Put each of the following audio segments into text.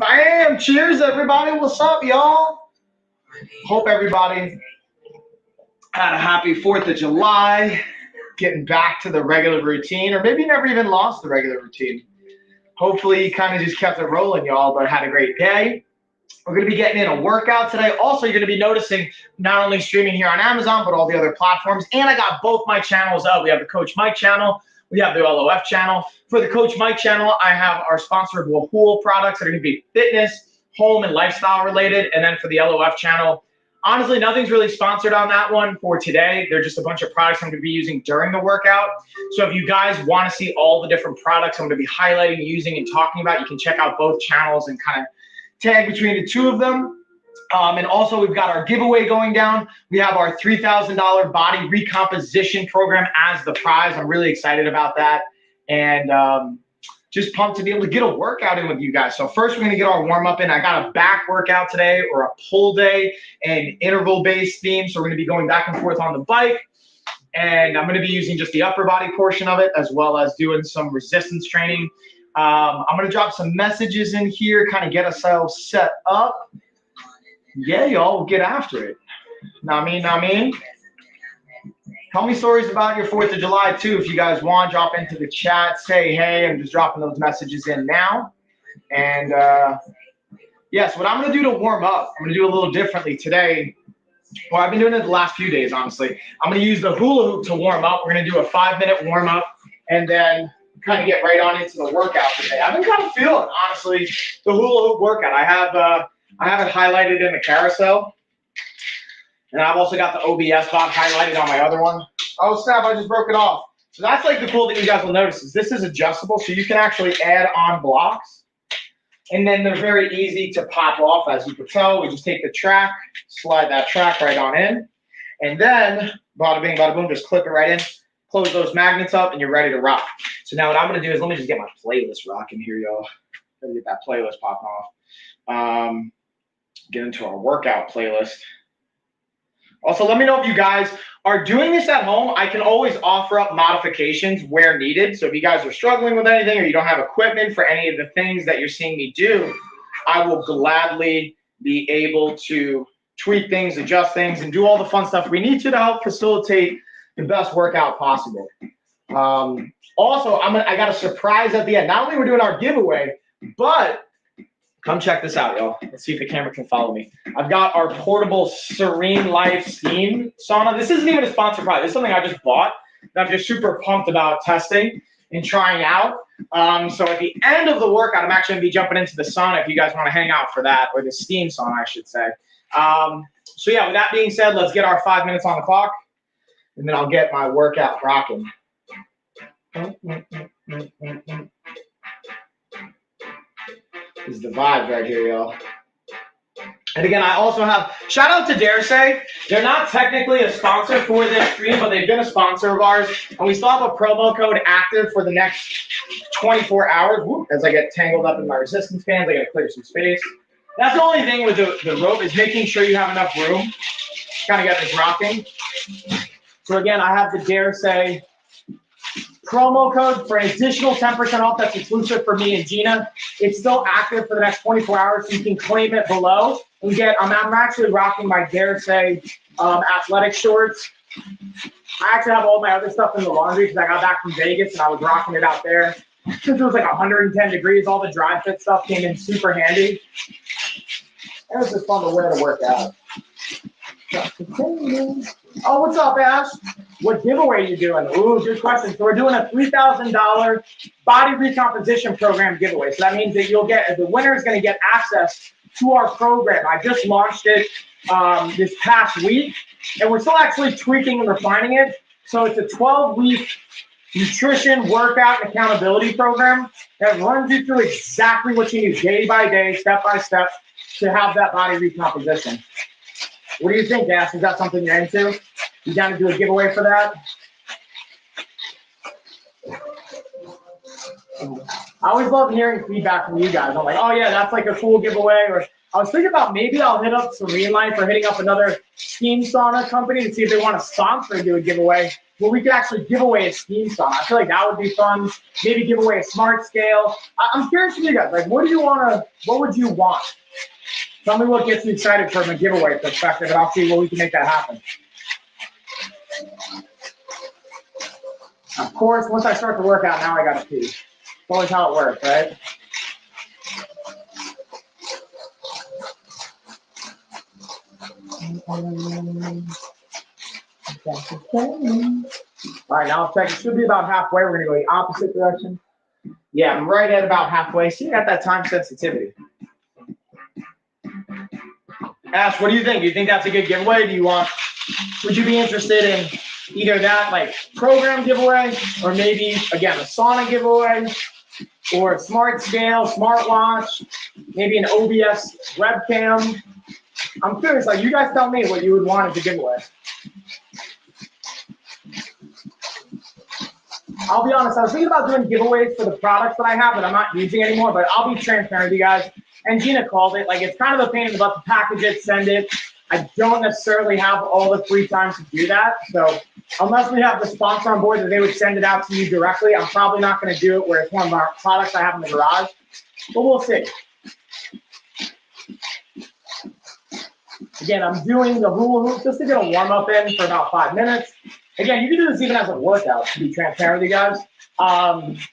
Bam! Cheers, everybody. What's up, y'all? Hope everybody had a happy 4th of July, getting back to the regular routine, or maybe never even lost the regular routine. Hopefully, you kind of just kept it rolling, y'all, but had a great day. We're going to be getting in a workout today. Also, you're going to be noticing not only streaming here on Amazon, but all the other platforms. And I got both my channels up. We have the Coach Mike channel. We have the LOF channel. For the Coach Mike channel, I have our sponsor Wahoo products that are going to be fitness, home, and lifestyle related. And then for the LOF channel, honestly, nothing's really sponsored on that one for today. They're just a bunch of products I'm going to be using during the workout. So if you guys want to see all the different products I'm going to be highlighting, using, and talking about, you can check out both channels and kind of tag between the two of them. And also, we've got our giveaway going down. We have our $3,000 body recomposition program as the prize. I'm really excited about that. And just pumped to be able to get a workout in with you guys. So first, we're going to get our warm-up in. I got a back workout today, or a pull day, and interval-based theme. So we're going to be going back and forth on the bike. And I'm going to be using just the upper body portion of it, as well as doing some resistance training. I'm going to drop some messages in here, kind of get ourselves set up. Yeah, y'all, we'll get after it. Know what I mean? Tell me stories about your 4th of July, too. If you guys want, drop into the chat, say hey. I'm just dropping those messages in now. And, yes, what I'm going to do to warm up, I'm going to do a little differently today. Well, I've been doing it the last few days, honestly. I'm going to use the hula hoop to warm up. We're going to do a 5-minute warm up, and then kind of get right on into the workout today. I've been kind of feeling, honestly, the hula hoop workout. I have it highlighted in the carousel, and I've also got the OBS bot highlighted on my other one. Oh, snap, I just broke it off. So that's like the cool thing you guys will notice is this is adjustable, so you can actually add on blocks, and then they're very easy to pop off. As you can tell, we just take the track, slide that track right on in, and then bada bing, bada boom, just clip it right in, close those magnets up, and you're ready to rock. So now what I'm going to do is let me just get my playlist rocking here, y'all. Let me get that playlist popping off. Get into our workout playlist. Also, let me know if you guys are doing this at home. I can always offer up modifications where needed. So if you guys are struggling with anything, or you don't have equipment for any of the things that you're seeing me do, I will gladly be able to tweak things, adjust things, and do all the fun stuff we need to help facilitate the best workout possible. Also, I got a surprise at the end. Not only we're doing our giveaway, but come check this out, y'all. Let's see if the camera can follow me. I've got our portable Serene Life steam sauna. This isn't even a sponsored product. This is something I just bought that I'm just super pumped about testing and trying out. So at the end of the workout, I'm actually going to be jumping into the sauna if you guys want to hang out for that, or the steam sauna, I should say. So yeah, with that being said, let's get our 5 minutes on the clock, and then I'll get my workout rocking. This is the vibe right here, y'all. And again, I also have, shout out to DareSay. They're not technically a sponsor for this stream, but they've been a sponsor of ours. And we still have a promo code active for the next 24 hours. Whoop, as I get tangled up in my resistance bands, I gotta clear some space. That's the only thing with the rope, is making sure you have enough room. Kind of get this rocking. So again, I have the DareSay promo code for an additional 10% off. That's exclusive for me and Gina. It's still active for the next 24 hours, so you can claim it below and get. I'm actually rocking my DareSay athletic shorts. I actually have all my other stuff in the laundry because I got back from Vegas and I was rocking it out there. Since it was like 110 degrees, all the dry fit stuff came in super handy. It was just fun to wear to work out. Oh, what's up, Ash? What giveaway are you doing? Ooh, good question. So we're doing a $3,000 body recomposition program giveaway. So that means that the winner is going to get access to our program. I just launched it this past week, and we're still actually tweaking and refining it. So it's a 12-week nutrition, workout, and accountability program that runs you through exactly what you need day by day, step by step, to have that body recomposition. What do you think, Ash? Is that something you're into? You down to do a giveaway for that? I always love hearing feedback from you guys. I'm like, oh yeah, that's like a cool giveaway. Or I was thinking about maybe I'll hit up Serene Life or hitting up another steam sauna company to see if they want to sponsor and do a giveaway where we could actually give away a steam sauna. I feel like that would be fun. Maybe give away a smart scale. I'm curious from you guys, like, what would you want? Tell me what gets you excited from a giveaway perspective, and I'll see where we can make that happen. Of course, once I start the workout, now I gotta pee. It's always how it works, right? All right, now check. It should be about halfway. We're gonna go the opposite direction. Yeah, I'm right at about halfway. So you got that time sensitivity. Ash, what do you think? Do you think that's a good giveaway? Would you be interested in either that like program giveaway, or maybe again a sauna giveaway, or a smart scale, smartwatch, maybe an OBS webcam? I'm curious, like, you guys tell me what you would want as a giveaway. I'll be honest, I was thinking about doing giveaways for the products that I have that I'm not using anymore, but I'll be transparent with you guys. And Gina called it, like, it's kind of a pain in the butt to package it, send it. I don't necessarily have all the free time to do that. So unless we have the sponsor on board that they would send it out to you directly, I'm probably not going to do it where it's one of our products I have in the garage. But we'll see. Again, I'm doing the hula hoop just to get a warm up in for about 5 minutes. Again, you can do this even as a workout, to be transparent with you guys.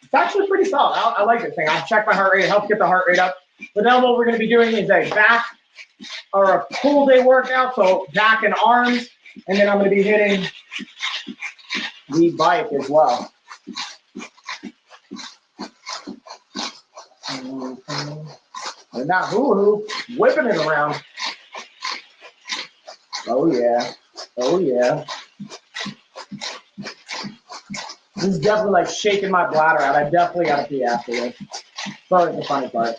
It's actually pretty solid. I like this thing. I'll check my heart rate. It helps get the heart rate up. But then what we're going to be doing is a back or a pull day workout, so back and arms. And then I'm going to be hitting the bike as well. And that hula hoop, whipping it around. Oh, yeah. Oh, yeah. This is definitely like shaking my bladder out. I definitely got to pee after this. Sorry, the funny part.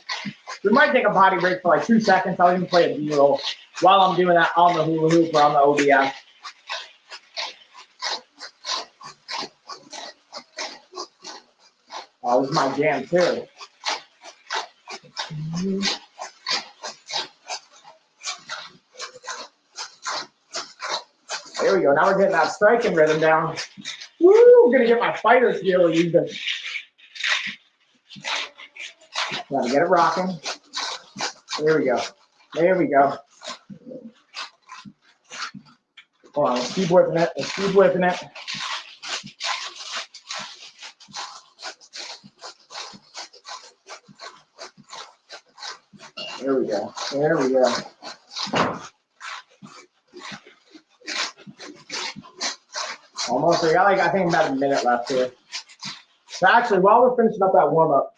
We might take a body break for like 2 seconds. I'll even play a B-roll while I'm doing that on the hula hoop or on the OBS. Oh, this is my jam too. There we go. Now we're getting that striking rhythm down. Woo! I'm gonna get my fighter's gear used. Gotta get it rocking. There we go. There we go. Hold on, let's keep whipping it. Let's keep whipping it. There we go. There we go. Almost. We got like, I think about a minute left here. So actually, while we're finishing up that warm up,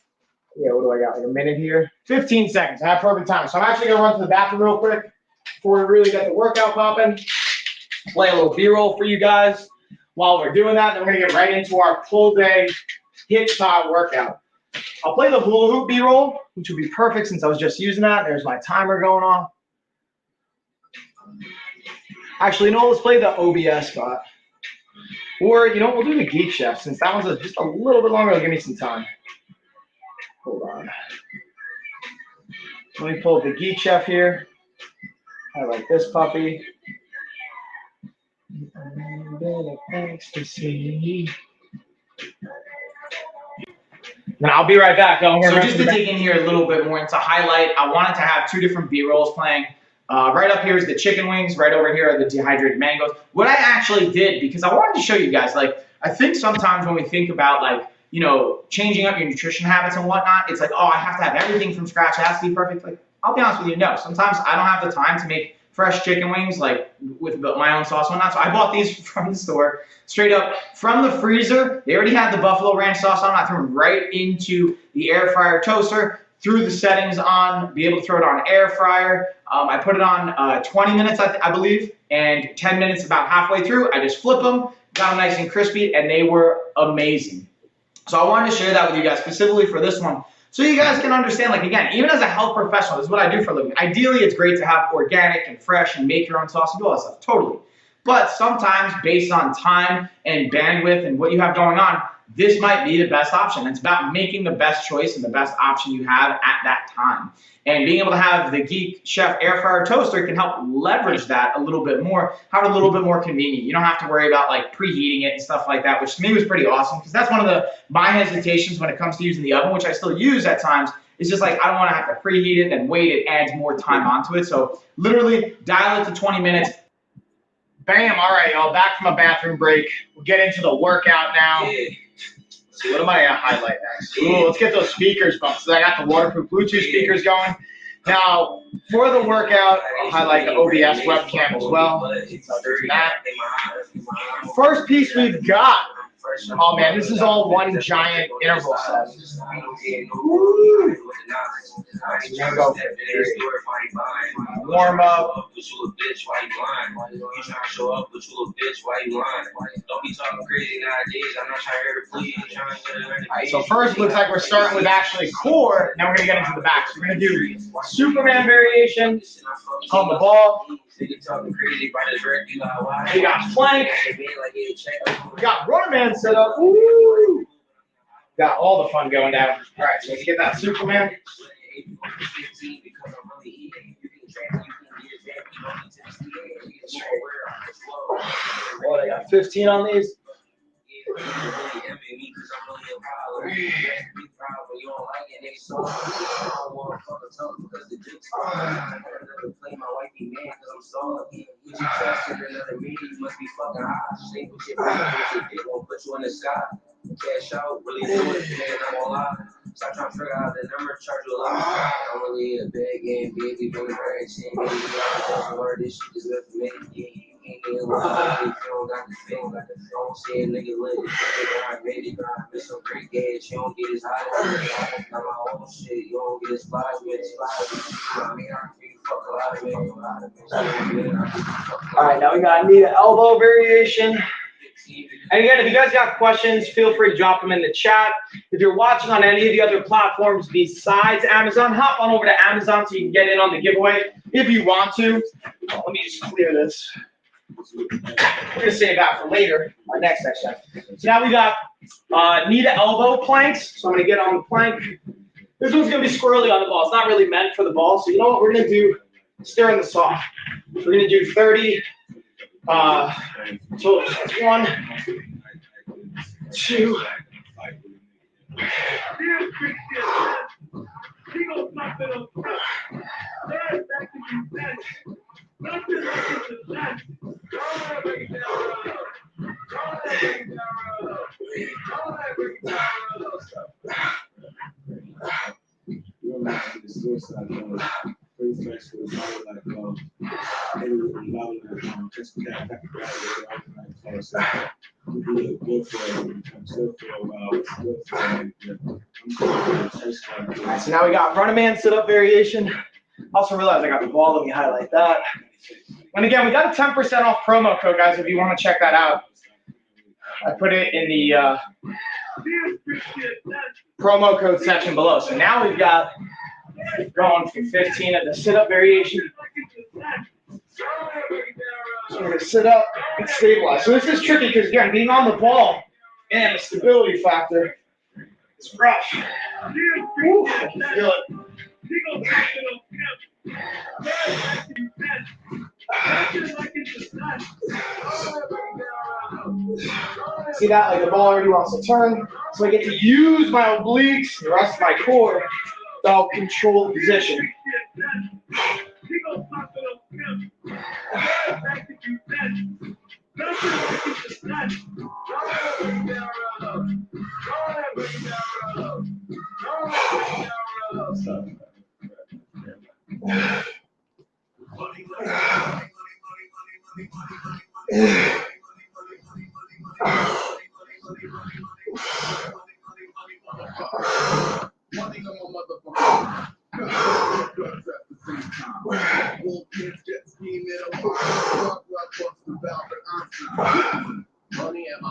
yeah, what do I got? Like a minute here? 15 seconds. I have perfect time. So I'm actually gonna run to the bathroom real quick before we really get the workout popping. Play a little B-roll for you guys while we're doing that. Then we're gonna get right into our full day hit shot workout. I'll play the hula hoop B-roll, which would be perfect since I was just using that. There's my timer going off. Actually, no, let's play the OBS spot. Or, you know, we'll do the Geek Chef since that one's just a little bit longer. It'll give me some time. Hold on. Let me pull up the Geek Chef here. I like this puppy. And I'll be right back. So just to dig in here a little bit more into highlight, I wanted to have 2 different B-rolls playing. Right up here is the chicken wings. Right over here are the dehydrated mangoes. What I actually did, because I wanted to show you guys, like, I think sometimes when we think about, like, you know, changing up your nutrition habits and whatnot, it's like, oh, I have to have everything from scratch. It has to be perfect. Like, I'll be honest with you, no. Sometimes I don't have the time to make fresh chicken wings, like, with my own sauce and whatnot. So I bought these from the store, straight up from the freezer. They already had the buffalo ranch sauce on. I threw them right into the air fryer toaster, threw the settings on, be able to throw it on air fryer. I put it on 20 minutes, I believe, and 10 minutes about halfway through. I just flip them, got them nice and crispy, and they were amazing. So I wanted to share that with you guys specifically for this one, so you guys can understand, like, again, even as a health professional, this is what I do for a living. Ideally, it's great to have organic and fresh and make your own sauce and do all that stuff, totally. But sometimes, based on time and bandwidth and what you have going on, this might be the best option. It's about making the best choice and the best option you have at that time. And being able to have the Geek Chef air fryer toaster can help leverage that a little bit more, have it a little bit more convenient. You don't have to worry about like preheating it and stuff like that, which to me was pretty awesome, because that's one of my hesitations when it comes to using the oven, which I still use at times. It's just like I don't want to have to preheat it and wait. It adds more time onto it. So literally dial it to 20 minutes. Bam. All right, y'all. Back from a bathroom break. We'll get into the workout now. Let's see, what am I going to highlight next? Ooh, let's get those speakers bumped. So I got the waterproof Bluetooth speakers going. Now, for the workout, I'll highlight the OBS webcam as well. So I'll do that. First piece we've got. Oh man, this is all one giant interval set. Woo. We're gonna go warm up. Alright, so first looks like we're starting with actually core. Now we're gonna get into the back. So we're gonna do Superman variation on the ball. We got plank. We got Runnerman set up. Woo! Got all the fun going down. All right, so let's get that Superman. Oh, they got 15 on these. Cash out, really do it, man, I'm all out. Stop trying to figure out the number, charge you a lot. I'm really a bad game, baby, bring the brand shit, baby. I word this shit is good for me. Yeah, you can't get lie. If you don't got the film, don't say a nigga lit. I made it, I miss some great gas. You don't get as hot. Got my own shit, you don't get as fly as me. I mean, I can fuck a lot of me. All right, now we got knee to elbow variation. And again, if you guys got questions, feel free to drop them in the chat. If you're watching on any of the other platforms besides Amazon, hop on over to Amazon so you can get in on the giveaway if you want to. Let me just clear this. We're going to save that for later, our next section. So now we got knee to elbow planks. So I'm going to get on the plank. This one's going to be squirrely on the ball. It's not really meant for the ball. So you know what we're going to do? Stir in the saw. We're going to do 30. So 1, 2. Alright, so now we got Runnerman sit-up variation. Also realized I got the ball. Let me highlight that. And again, we got a 10% off promo code, guys, if you want to check that out. I put it in the promo code section below. So now we've got going for 15 at the sit-up variation. So we're going to sit up and stabilize. So this is tricky because, again, being on the ball and the stability factor is rough. Woo, I can feel it. See that? Like the ball already wants to turn. So I get to use my obliques, the rest of my core, to help control the position.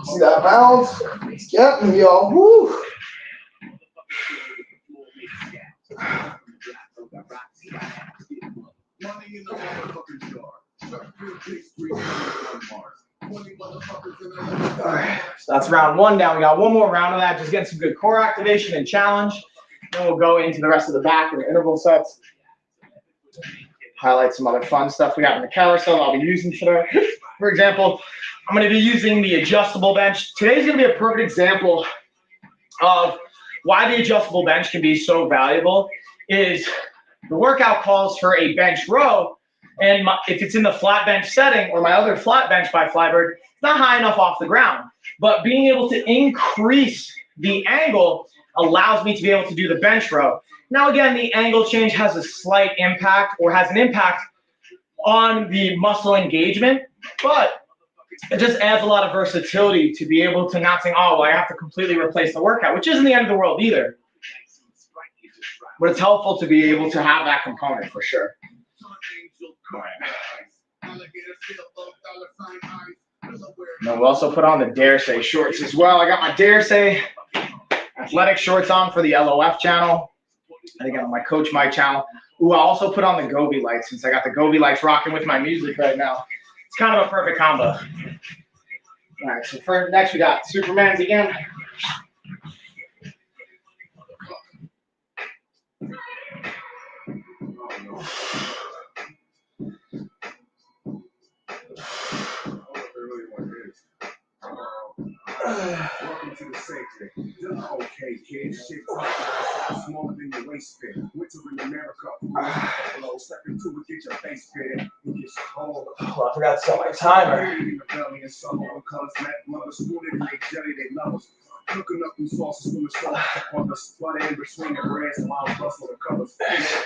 See that bounce? It's getting me, y'all. Woo! All right. So that's round 1 down. We got one more round of that, just getting some good core activation and challenge. Then we'll go into the rest of the back and the interval sets. Highlight some other fun stuff we got in the carousel I'll be using today. For example, I'm going to be using the adjustable bench. Today's going to be a perfect example of why the adjustable bench can be so valuable. Is the workout calls for a bench row, and if it's in the flat bench setting or my other flat bench by Flybird, it's not high enough off the ground. But being able to increase the angle allows me to be able to do the bench row. Now, again, the angle change has a slight impact or has an impact on the muscle engagement, but it just adds a lot of versatility to be able to not say, oh, well, I have to completely replace the workout, which isn't the end of the world either. But it's helpful to be able to have that component for sure. And we'll also put on the Dare Say shorts as well. I got my Dare Say athletic shorts on for the LOF channel. I think on my Coach Mike channel. Ooh, I also put on the Gobi lights since I got the Gobi lights rocking with my music right now. It's kind of a perfect combo. All right, so for next we got Superman's again. Welcome to the safety. Okay, kids. Shit smaller than your waist fit. Winter in America. Step into it, get your face fit. It gets cold. Oh, I forgot to set my timer. In the belly and summer colors, black lovers, wanted to make jelly, they love us. Cooking up them sauces from the sauce on the butter in between the breads and wild bustle the colors.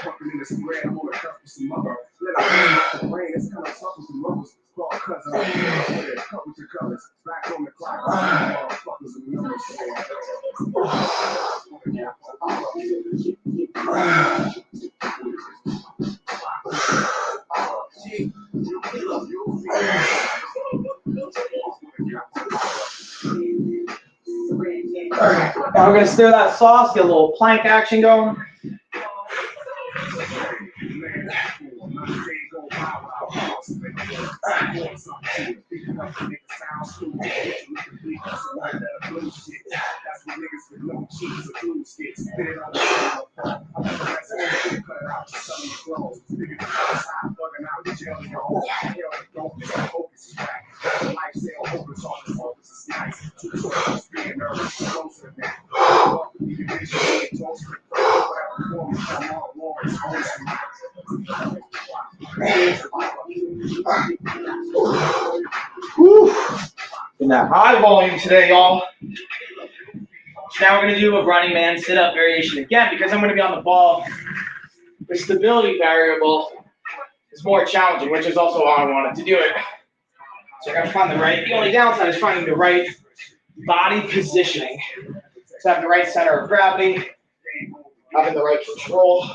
Pumping in the spread, I'm on the cusp with some mother. Let it rain, the rain, it's kind of tough with some lovers. Call cousin, cut with your colors. Back on the clock, motherfuckers and numbers. All right, now we're going to stir that sauce, get a little plank action going. In that high volume today, y'all. Now we're going to do a running man sit-up variation again because I'm going to be on the ball. The stability variable is more challenging, which is also why I wanted to do it. So I got to find the only downside is finding the right body positioning. So having the right center of gravity, having the right control.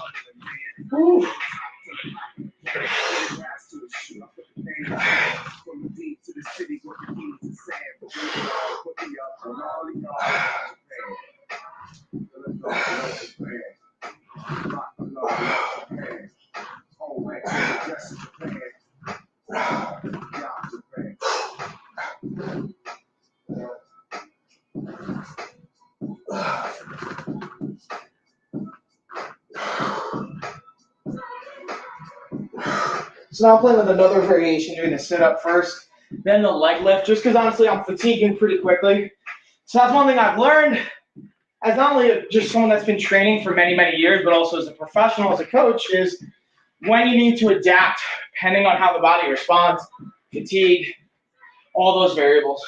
Whew. So now I'm playing with another variation, doing the sit-up first, then the leg lift, just because honestly I'm fatiguing pretty quickly. So that's one thing I've learned as not only just someone that's been training for many, many years, but also as a professional, as a coach, is when you need to adapt depending on how the body responds, fatigue, all those variables.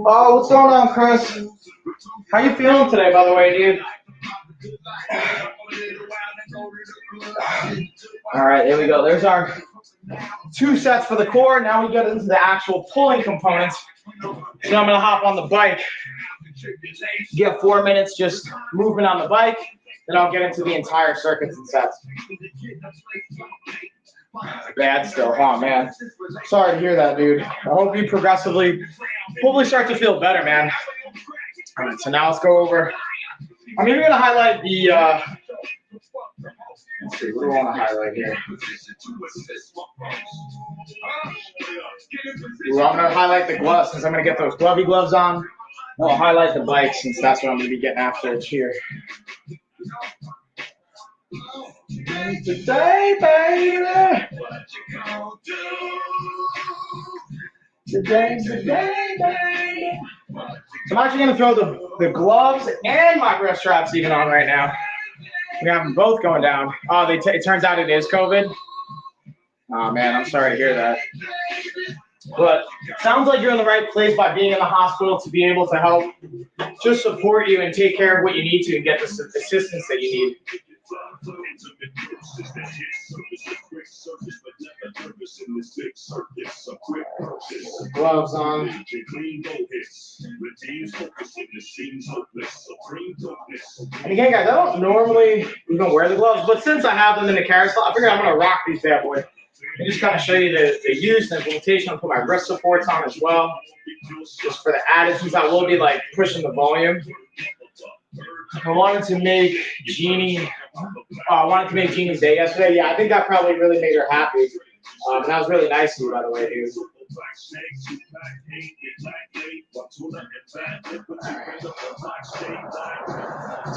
Oh, what's going on, Chris? How you feeling today, by the way, dude? All right, there we go. There's our 2 sets for the core. Now we get into the actual pulling components. So I'm going to hop on the bike. Get 4 minutes just moving on the bike. Then I'll get into the entire circuits and sets. Bad still, huh, man? Sorry to hear that, dude. I hope you hopefully start to feel better, man. All right, so now let's go over. I'm even gonna highlight the. Let's see, what do I want to highlight here? Ooh, I'm gonna highlight the gloves since I'm gonna get those glovey gloves on. I'll highlight the bike since that's what I'm gonna be getting after here. Today, baby. Today, baby. So I'm actually gonna throw the gloves and my wrist straps even on right now. We have them both going down. Oh, it turns out it is COVID. Oh man, I'm sorry to hear that. But it sounds like you're in the right place by being in the hospital to be able to help just support you and take care of what you need to and get the assistance that you need. Gloves on. And again, guys, I don't normally even wear the gloves, but since I have them in the carousel, I figured I'm going to rock these bad boys. And just kind of show you the use and implementation. I'll put my wrist supports on as well. Just for the added, since I will be like pushing the volume. I wanted to make Jeannie's day yesterday. Yeah, I think that probably really made her happy. And that was really nice of you, by the way, dude. So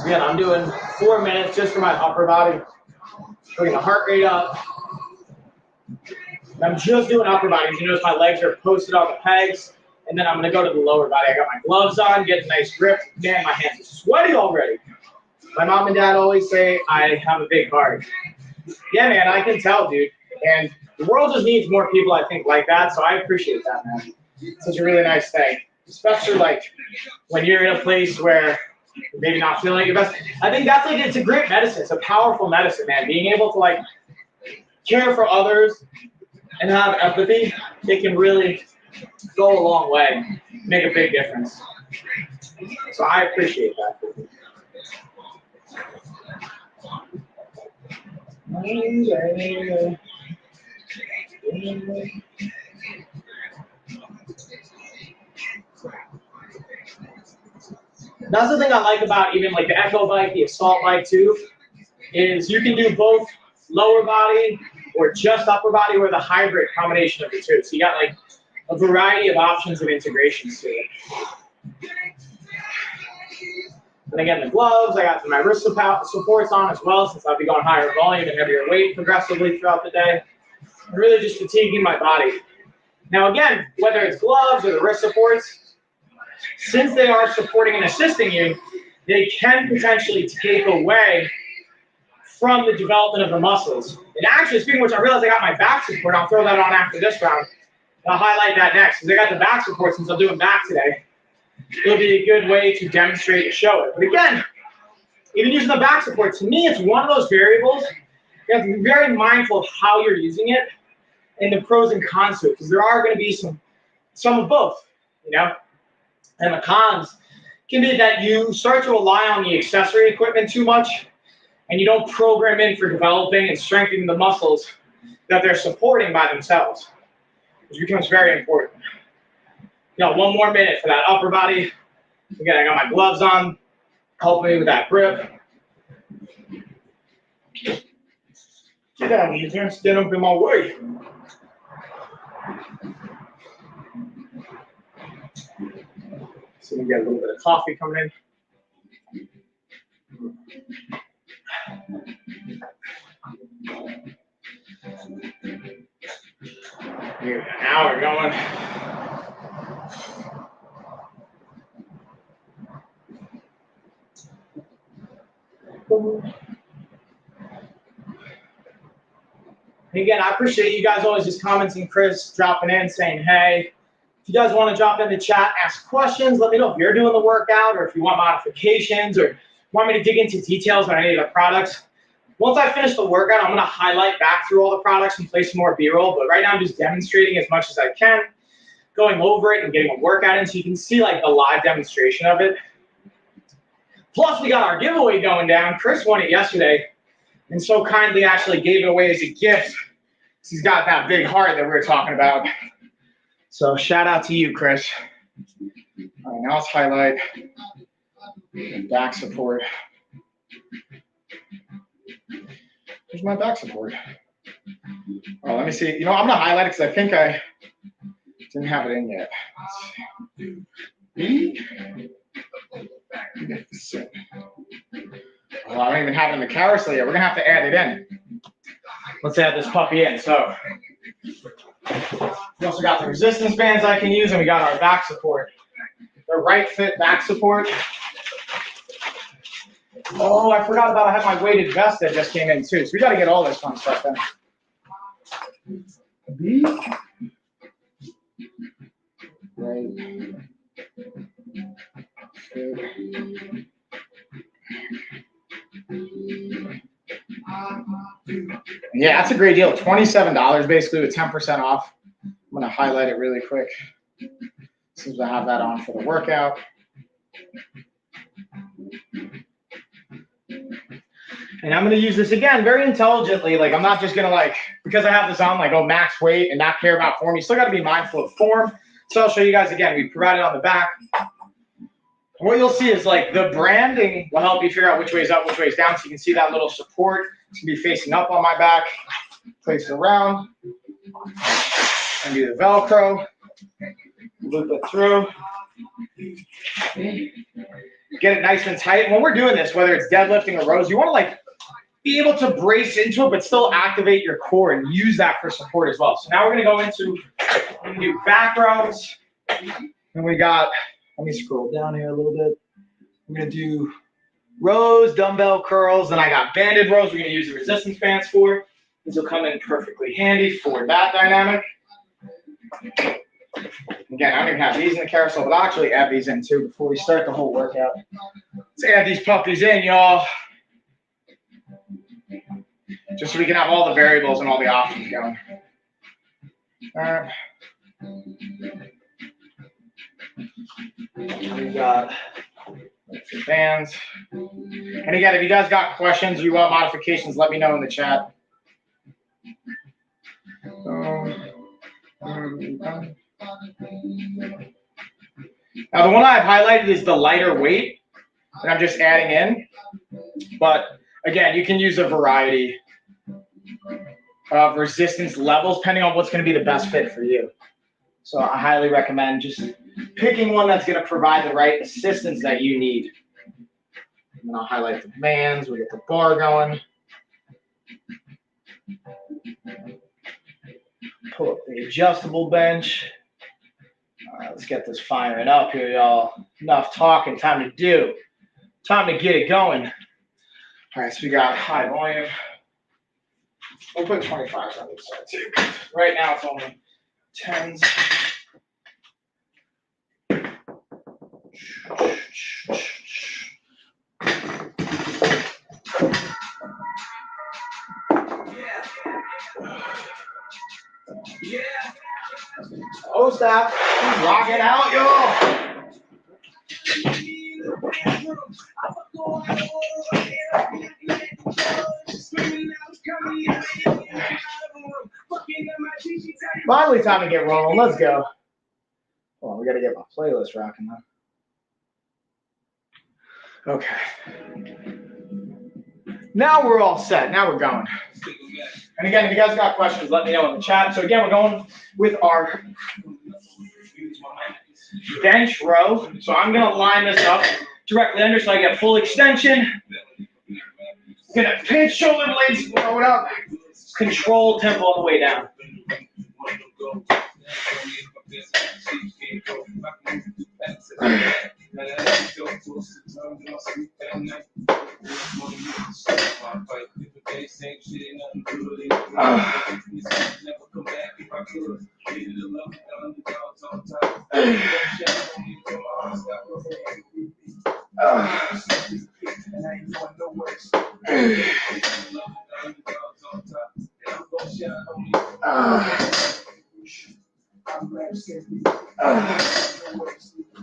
again, I'm doing 4 minutes just for my upper body. Bringing the heart rate up. I'm just doing upper body. You notice my legs are posted on the pegs. And then I'm going to go to the lower body. I got my gloves on, get a nice grip. Man, my hands are sweaty already. My mom and dad always say I have a big heart. Yeah, man, I can tell, dude. And the world just needs more people, I think, like that. So I appreciate that, man. It's such a really nice thing. Especially, like, when you're in a place where you're maybe not feeling your best. I think that's, like, it's a great medicine. It's a powerful medicine, man. Being able to, like, care for others and have empathy, it can really go a long way, make a big difference. So I appreciate that. That's the thing I like about even like the Echo bike, the Assault bike too, is you can do both lower body or just upper body or the hybrid combination of the two. So you got like a variety of options and integrations to it. And again, the gloves, I got my wrist supports on as well since I'll be going higher volume and heavier weight progressively throughout the day. I'm really just fatiguing my body. Now again, whether it's gloves or the wrist supports, since they are supporting and assisting you, they can potentially take away from the development of the muscles. And actually, speaking of which, I realized I got my back support. I'll throw that on after this round. I'll highlight that next, because I got the back support since I'm doing back today. It'll be a good way to demonstrate and show it. But again, even using the back support, to me, it's one of those variables. You have to be very mindful of how you're using it and the pros and cons to it, because there are going to be some of both, you know? And the cons can be that you start to rely on the accessory equipment too much, and you don't program in for developing and strengthening the muscles that they're supporting by themselves, which becomes very important. You know, 1 more minute for that upper body. Again, I got my gloves on, helping me with that grip. Get down, you can't stand up in my way. So we get a little bit of coffee coming in. Now we're going. Again, I appreciate you guys always just commenting, Chris, dropping in, saying, hey. If you guys want to drop in the chat, ask questions, let me know if you're doing the workout or if you want modifications or want me to dig into details on any of the products. Once I finish the workout, I'm going to highlight back through all the products and play some more B-roll, but right now I'm just demonstrating as much as I can, going over it and getting a workout in so you can see like the live demonstration of it. Plus, we got our giveaway going down. Chris won it yesterday and so kindly actually gave it away as a gift He's got that big heart that we were talking about. So shout out to you, Chris. All right, now let's highlight back support. Here's my back support. Oh, let me see. You know, I'm gonna highlight it because I think I didn't have it in yet. Get this in. Oh, I don't even have it in the carousel yet. We're gonna have to add it in. Let's add this puppy in. So we also got the resistance bands I can use, and we got our back support. The right fit back support. Oh, I forgot about I had my weighted vest that just came in too. So we got to get all this fun stuff in. Right. Yeah, that's a great deal. $27 basically with 10% off. I'm gonna highlight it really quick since I have that on for the workout. And I'm gonna use this again very intelligently. Like I'm not just gonna like, because I have this on, like go max weight and not care about form. You still gotta be mindful of form. So I'll show you guys again. We provide it on the back. What you'll see is like the branding will help you figure out which way is up, which way is down. So you can see that little support. It's gonna be facing up on my back. Place it around. And do the Velcro. Loop it through. Get it nice and tight. When we're doing this, whether it's deadlifting or rows, you want to like be able to brace into it, but still activate your core and use that for support as well. So now we're gonna go into do back rows. And we got, let me scroll down here a little bit. I'm gonna do rows, dumbbell curls, and I got banded rows we're gonna use the resistance bands for. These will come in perfectly handy for that dynamic. Again, I don't even have these in the carousel, but I'll actually add these in too before we start the whole workout. Let's add these puppies in, y'all. Just so we can have all the variables and all the options going. We got some bands. And again, if you guys got questions or you want modifications, let me know in the chat. Now, the one I've highlighted is the lighter weight that I'm just adding in. But again, you can use a variety of resistance levels depending on what's going to be the best fit for you. So I highly recommend just picking one that's going to provide the right assistance that you need. And then I'll highlight the bands. We get the bar going. Pull up the adjustable bench. All right, let's get this firing up here, y'all. Enough talking, time to do. Time to get it going. All right, so we got high volume. We'll put 25s on this side too. Right now it's only 10s. Oh, stop. Rock it out, y'all. Finally, time to get rolling. Let's go. Hold on, we got to get my playlist rocking now. Okay. Now we're all set. Now we're going. And again, if you guys got questions, let me know in the chat. So again, we're going with our bench row. So I'm going to line this up directly under so I get full extension. Going to pinch shoulder blades, throw it up. Control tempo on the way down.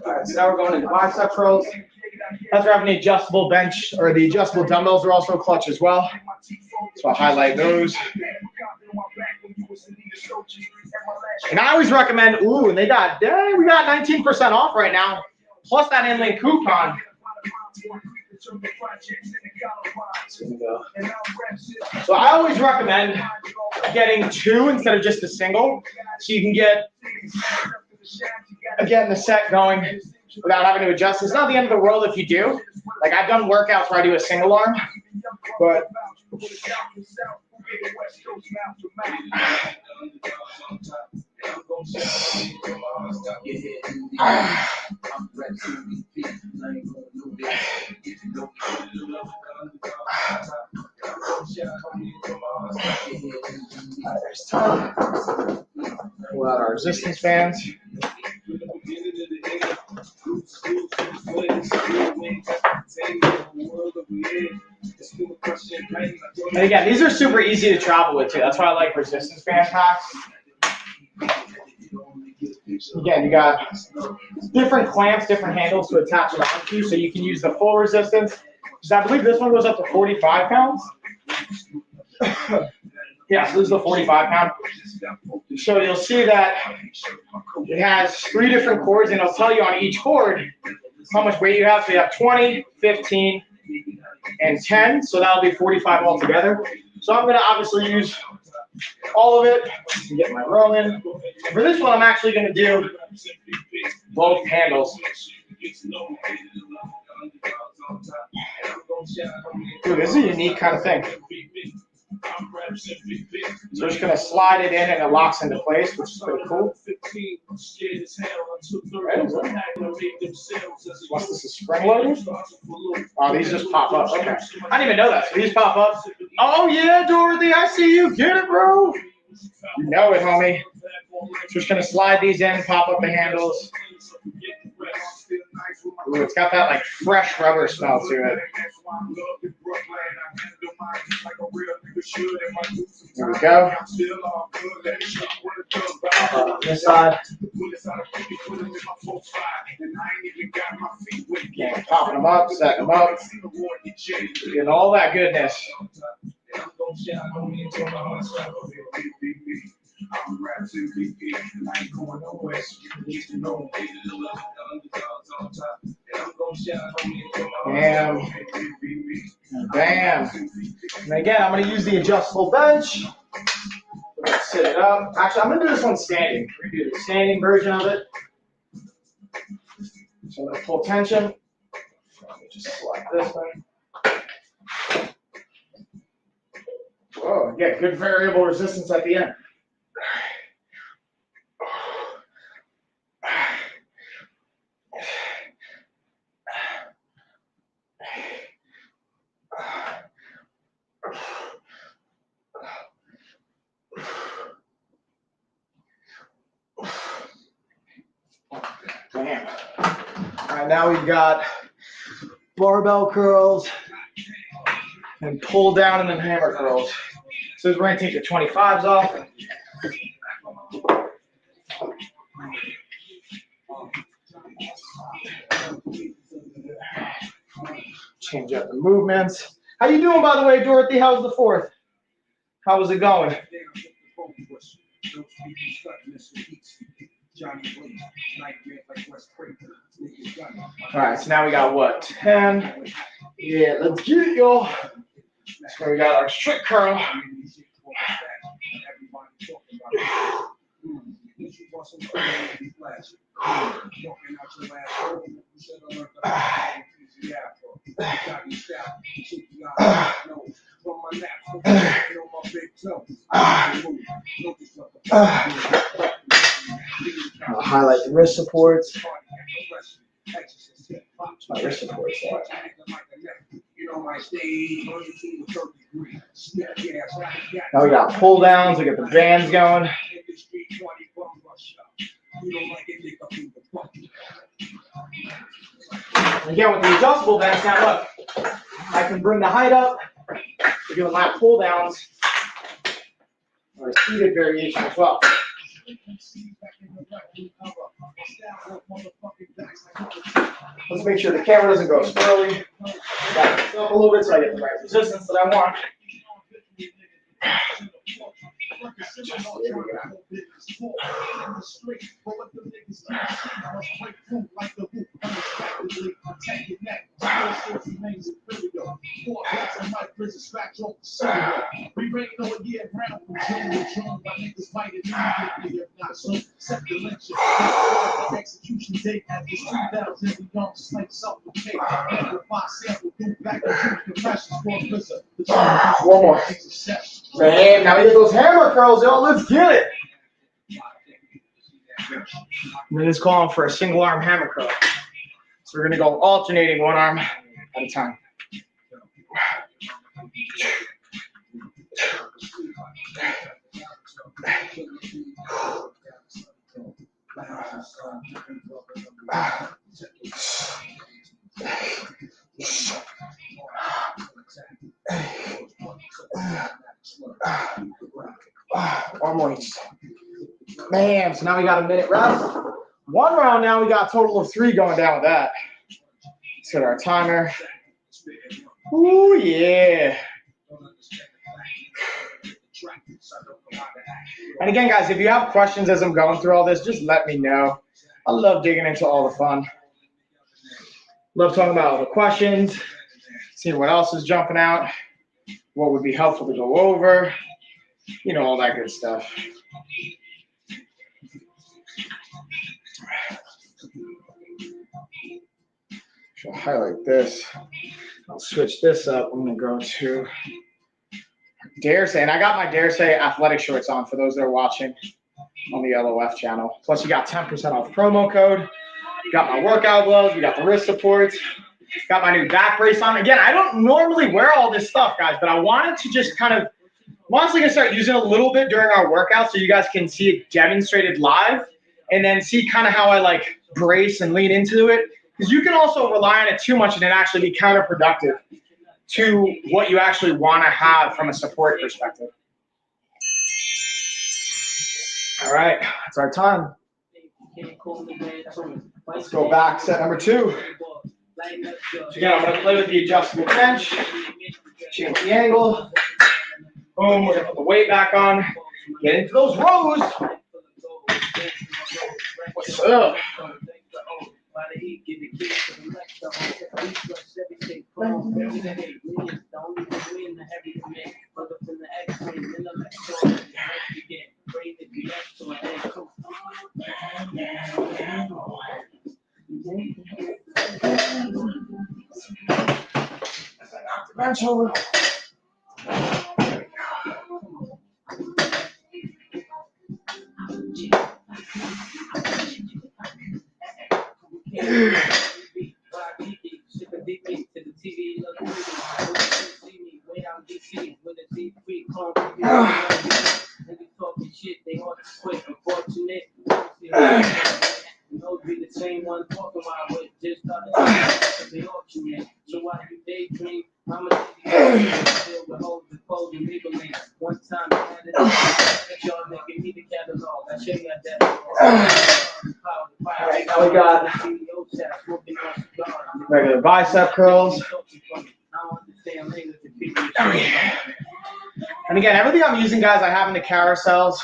Alright, so now we're going into bicep curls. That's where having the adjustable bench or the adjustable dumbbells are also clutch as well. So I'll highlight those. And I always recommend, ooh, and we got 19% off right now, plus that inlane coupon. So I always recommend getting 2 instead of just a single, so you can get, again, the set going without having to adjust. It's not the end of the world if you do. Like, I've done workouts where I do a single arm, but there's time. Pull out our resistance bands. And again, these are super easy to travel with too. That's why I like resistance band packs. Again, you got different clamps, different handles to attach it onto, so you can use the full resistance. So I believe this one goes up to 45 pounds. Yeah, so this is the 45 pound. So you'll see that it has 3 different cords, and it'll tell you on each cord how much weight you have. So you have 20, 15, and 10. So that'll be 45 altogether. So I'm going to obviously use all of it and get my row in. And for this one, I'm actually going to do both handles. Dude, this is a unique kind of thing. So we're just going to slide it in and it locks into place, which is pretty cool. What's this, a spring loader? Oh, these just pop up. Okay. I didn't even know that. So these pop up. Oh, yeah, Dorothy, I see you. Get it, bro. You know it, homie. So just going to slide these in, pop up the handles. Ooh, it's got that like fresh rubber smell to it. There we go. This side. Okay, popping them up, setting them up. Getting all that goodness. Bam. Bam. And again, I'm going to use the adjustable bench. We're going to sit it up. Actually, I'm going to do this one standing. We're going to do the standing version of it. So I'm going to pull tension. Let me just select this one. Whoa, yeah, good variable resistance at the end. Bam. All right, now we've got barbell curls and pull down and then hammer curls. So we're going to take the 25s off. Change up the movements. How you doing, by the way, Dorothy? How was the 4th? How was it going? All right, so now we got what? 10. Yeah, let's get it, y'all. So we got our strict curl. I'll highlight the wrist supports. My wrist supports. Now we got pull downs. We got the bands going. Again, with the adjustable bands, now look, I can bring the height up. We're doing lat pull downs or a seated variation as well. Let's make sure the camera doesn't go squirrely. Got it up a little bit so I get the right resistance that I want. Execution date at this 2000, we don't slave supplicate. Amplify sample, do back and do confessions for a blizzard. One more. Man, now we get those hammer curls, y'all. Let's get it. And then it's calling for a single arm hammer curl. So we're gonna go alternating one arm at a time. One more. Man, so now we got a minute rest. One round now, we got a total of 3 going down with that. Let's hit our timer. Ooh, yeah. And again, guys, if you have questions as I'm going through all this, just let me know. I love digging into all the fun. Love talking about all the questions, seeing what else is jumping out, what would be helpful to go over, you know, all that good stuff. I'll highlight this. I'll switch this up. I'm going to go to Dare Say. And I got my Dare Say athletic shorts on for those that are watching on the LOF channel. Plus, you got 10% off promo code. Got my workout gloves. We got the wrist supports. Got my new back brace on. Again, I don't normally wear all this stuff, guys, but I wanted to just kind of, I'm honestly going to start using it a little bit during our workout so you guys can see it demonstrated live and then see kind of how I like brace and lean into it. Because you can also rely on it too much and it actually be counterproductive to what you actually want to have from a support perspective. All right, that's our time. Let's go back, set number 2. So again, I'm going to play with the adjustable bench, change the angle. Boom, we're going to put the weight back on, get into those rows. What's up? Bench over. Now we got regular bicep curls. And again, everything I'm using, guys, I have in the carousels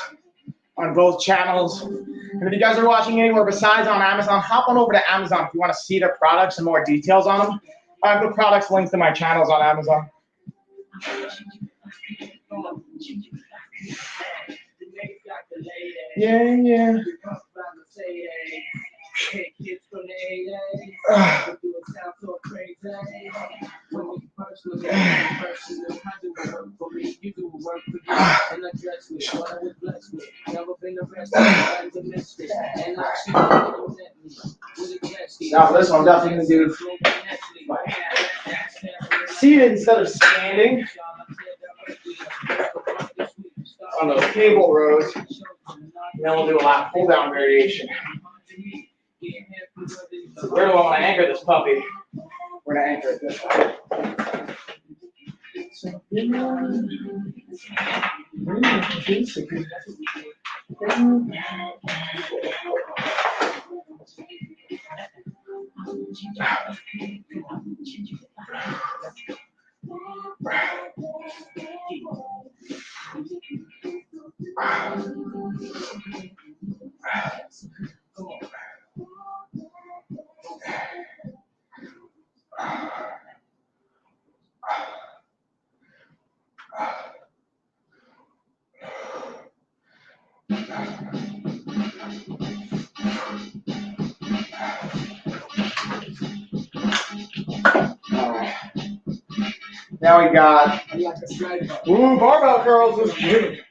on both channels. And if you guys are watching anywhere besides on Amazon, hop on over to Amazon if you want to see their products and more details on them. I have the products linked to my channels on Amazon. Yeah, yeah. Now for this one, I'm definitely going to do seated instead of standing on those cable rows. And then we'll do a lat pull down variation. So where do I want to anchor this puppy? We're going to anchor it this way. Now we got I'm like a sniper. barbell curls. This is good.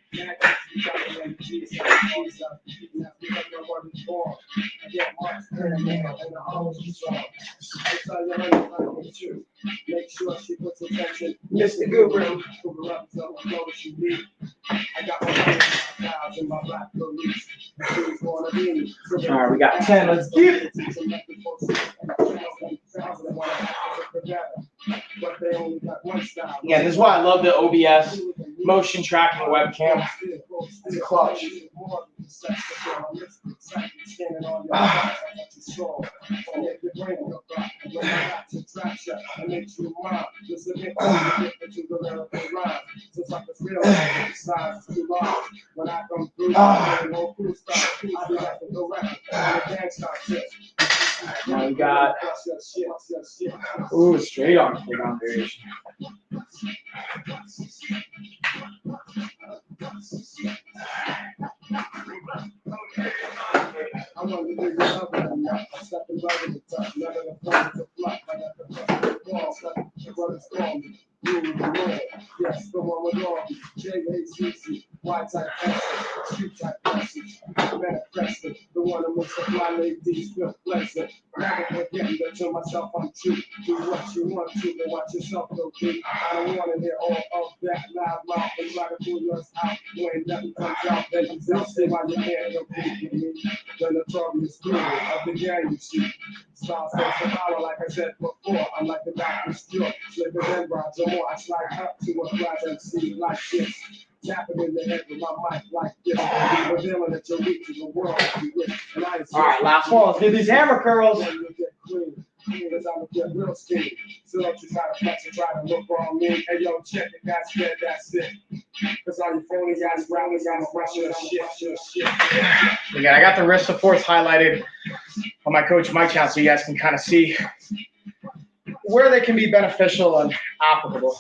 Make sure she puts attention. Mr. Guru. I got my in my black police. All right, we got 10. Let's get it. Yeah, this is why I love the OBS motion tracking webcam. It's clutch. Now we got straight arm playground variation. I want to do the other than that. I step in right in the top. Never the phone to fly. I got the ball. What is wrong? Yes, the one with all JACC, white type essence, street type essence, manifested, the one that makes the fly ladies feel pleasant. Never forgetting that to myself I'm true. Do what you want to, then watch yourself go through. I don't want to hear all of that loud mouth and try to pull yours out. When nothing comes out, then you don't stay by your hand and compete with me. The notorious guru of the game, you see. Stars face the power, like I said before. I'm like the doctor's cure, slipping in rods or more. I slide up to a flat MC like this. Tapping in the head with my mic like this. Revealing that you're weak to the world. All right, last one. Let's do these hammer curls. Because I'm a get real skinny. So don't you try to flex and try to look on me. Hey, yo, check it, that's good, that's it. Because all you phony guys, growling, I'm a rush your shit. Again, I got the wrist supports highlighted on my Coach Mike channel so you guys can kind of see where they can be beneficial and applicable.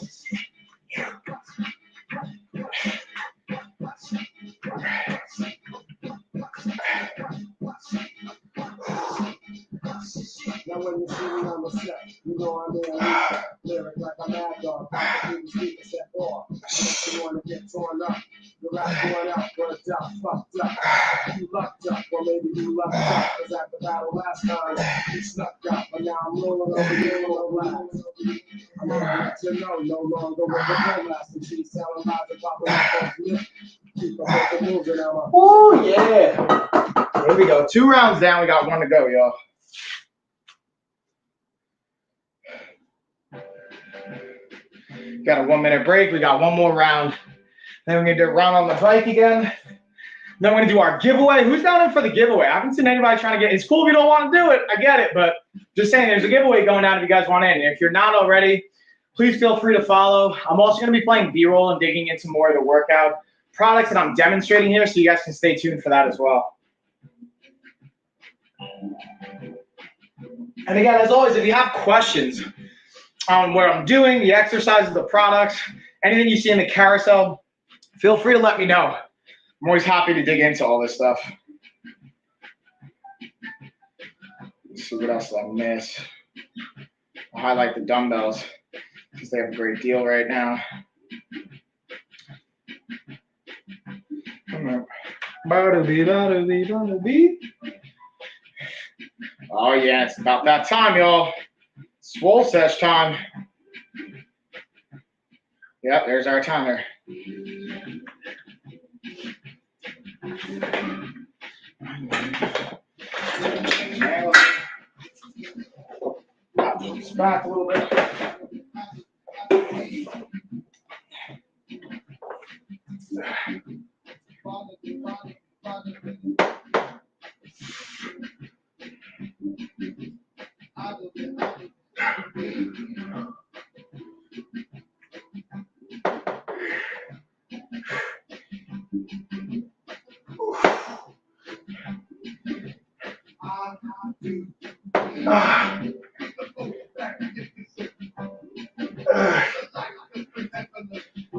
Now when you see me on the set, you know I'm in lyric like a mad dog. Speak a step off. Unless you want to get torn up. The rap going out, burnt out, fucked up. You lucked up, or maybe you lucked up. Cause at the battle last time, you snuck up. But now I'm rolling over you, no blast. I'm gonna let you know, no longer with the home last. And she's telling lies about the lip. Keep up with the moves and I'm up. Oh yeah. Here we go. 2 rounds down, we got 1 to go, y'all. Got a 1-minute break. We got 1 more round. Then we're gonna do a round on the bike again. Then we're gonna do our giveaway. Who's down in for the giveaway? I haven't seen anybody trying to get. It's cool if you don't want to do it. I get it, but just saying, there's a giveaway going down if you guys want in. If you're not already, please feel free to follow. I'm also gonna be playing B-roll and digging into more of the workout products that I'm demonstrating here, so you guys can stay tuned for that as well. And again, as always, if you have questions on what I'm doing, the exercises, the products, anything you see in the carousel, feel free to let me know. I'm always happy to dig into all this stuff. Let's see what else did I miss. I'll highlight the dumbbells because they have a great deal right now. Oh yeah, it's about that time, y'all. Swole sesh time. Yep, there's our timer. Just back a little bit.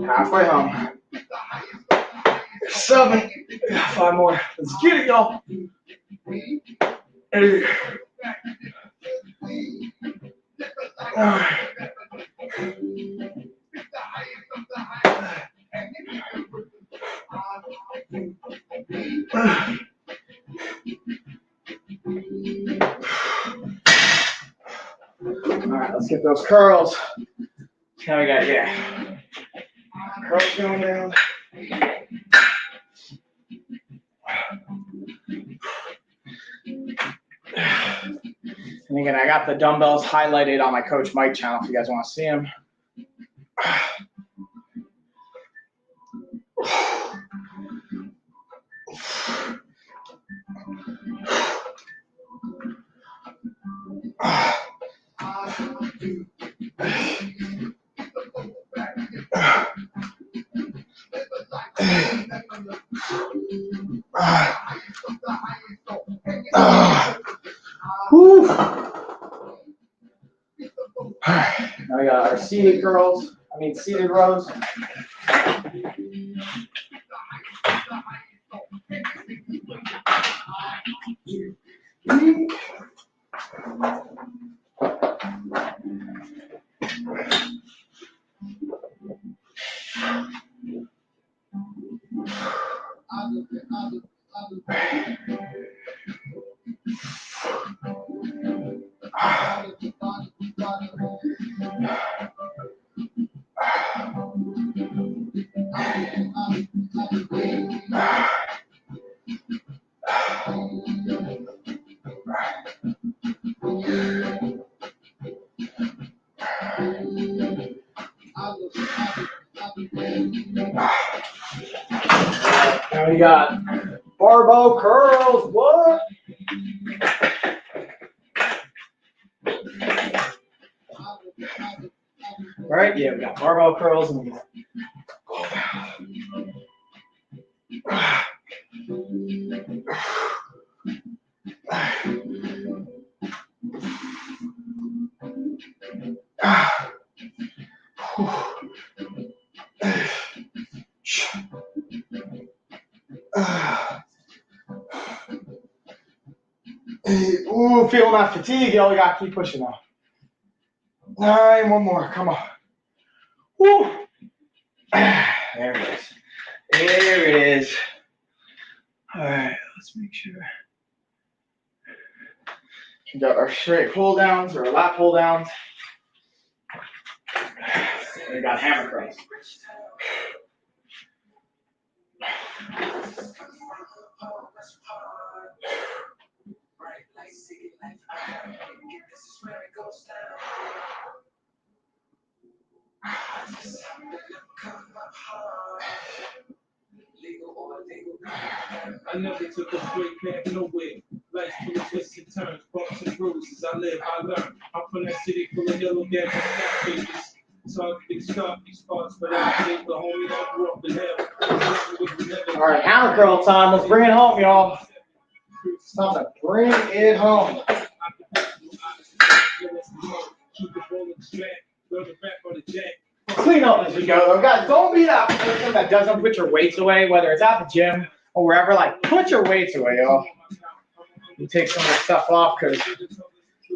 Halfway home. 7. 5 more. Let's get it, y'all. 8. 9. Alright, let's get those curls. Now we got here. Curls going down. And again, I got the dumbbells highlighted on my Coach Mike channel if you guys want to see them. Whew. Now we got our seated curls. Seated rows. Now we got barbell curls. What? All right, yeah, we got barbell curls and we got ooh, feeling that fatigue, y'all. We gotta keep pushing now. 9, one more, come on. Woo. There it is. There it is. All right, let's make sure. We got our straight pull downs or lat pull downs. And we got hammer curls. I never took a straight path nowhere. Life's full of twists and turns, bumps and bruises. I live, I learn. I'm from that city full of yellow gas and skyscrapers. So I can start these parts, but I think the homie I grew up in hell. All right, hammer curl time. Let's bring it home, y'all. It's time to bring it home. Clean up as we go, though. Guys, don't be that person that doesn't put your weights away, whether it's at the gym or wherever. Like, put your weights away, y'all. You take some of the stuff off because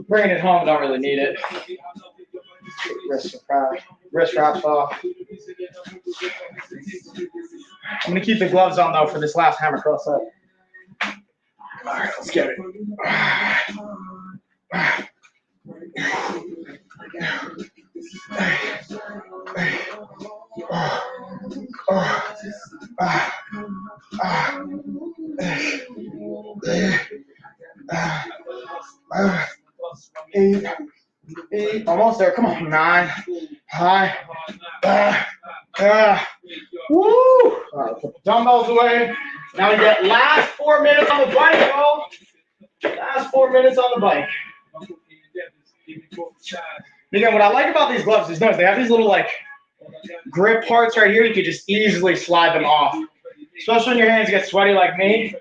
bringing it home, don't really need it. Wrist wraps off. I'm going to keep the gloves on, though, for this last hammer curl set. All right, let's get it. Eight, almost there. Come on, 9. High. Woo! All right, put the dumbbells away. Now we get last 4 minutes on the bike, y'all. Last 4 minutes on the bike. Again, what I like about these gloves is notice they have these little like grip parts right here. You can just easily slide them off. Especially when your hands get sweaty like me.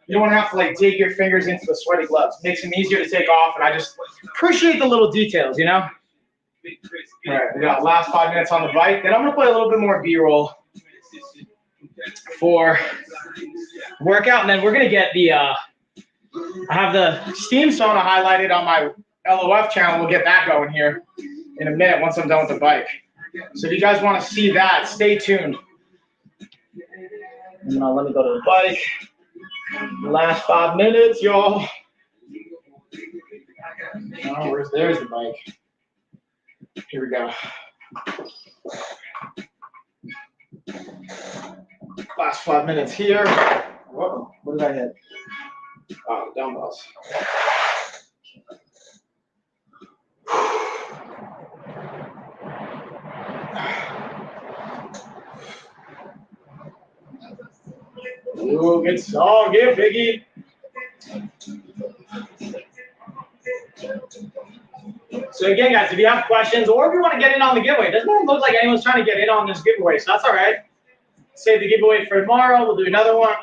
You don't have to like dig your fingers into the sweaty gloves. It makes them easier to take off, and I just appreciate the little details, you know? All right, we got last 5 minutes on the bike. Then I'm gonna play a little bit more B-roll for workout, and then we're gonna get the I have the steam sauna highlighted on my LOF channel. We'll get that going here in a minute once I'm done with the bike. So if you guys want to see that, stay tuned. And now let me go to the bike. Last 5 minutes, y'all. Oh, there's the mic. Here we go. Last 5 minutes here. Whoa, what did I hit? Oh, dumbbells. Ooh, good song, yeah, Biggie. So again, guys, if you have questions or if you want to get in on the giveaway, it doesn't look like anyone's trying to get in on this giveaway, so that's all right. Save the giveaway for tomorrow. We'll do another one.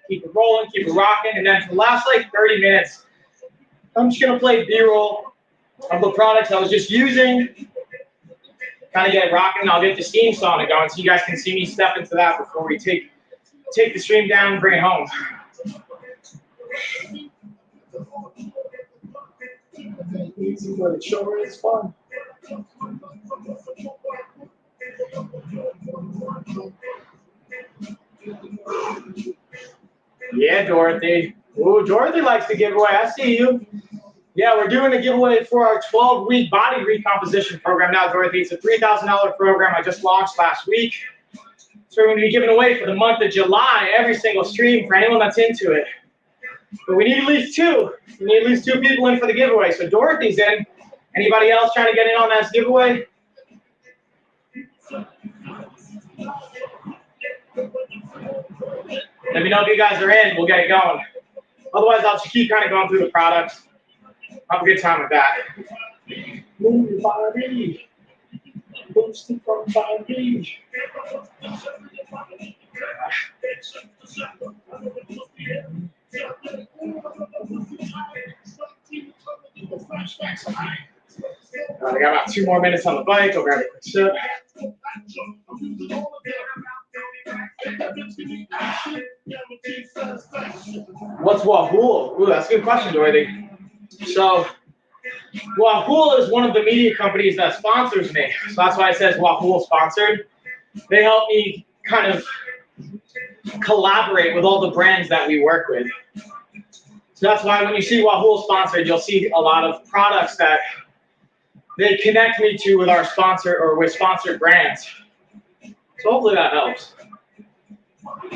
Keep it rolling, keep it rocking, and then for the last like 30 minutes, I'm just gonna play B-roll of the products I was just using. Kind of get it rocking. I'll get the steam sauna going so you guys can see me step into that before we take the stream down and bring it home. Easy, but it sure is fun. Yeah, Dorothy. Ooh, Dorothy likes to give away. I see you. Yeah, we're doing a giveaway for our 12-week body recomposition program now, Dorothy. It's a $3,000 program I just launched last week. So we're going to be giving away for the month of July every single stream for anyone that's into it. But we need at least two. We need at least 2 people in for the giveaway. So Dorothy's in. Anybody else trying to get in on that giveaway? Let me know if you guys are in. We'll get it going. Otherwise, I'll just keep kind of going through the products. Have a good time with that. Move your body. Boost it from body. I got about 2 more minutes on the bike. I'll grab a quick sip. What's Wahoo? Ooh, that's a good question, Dorothy. So, Wahoo is one of the media companies that sponsors me. So that's why it says Wahoo sponsored. They help me kind of collaborate with all the brands that we work with. So that's why when you see Wahoo sponsored, you'll see a lot of products that they connect me to with our sponsor or with sponsored brands. So hopefully that helps.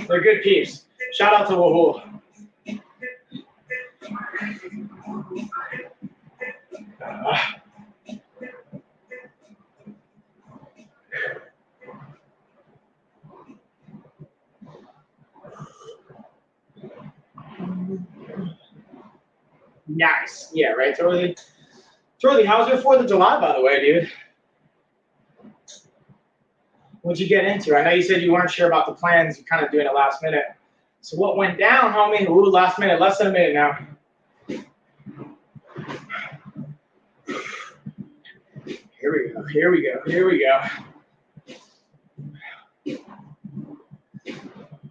They're good peeps. Shout out to Wahoo. Nice. Yeah, right, Dorothy? Dorothy, how was your 4th of July, by the way, dude? What'd you get into? I know you said you weren't sure about the plans. You're kind of doing it last minute. So what went down, homie? Ooh, last minute, less than a minute now. Here we go, here we go, here we go.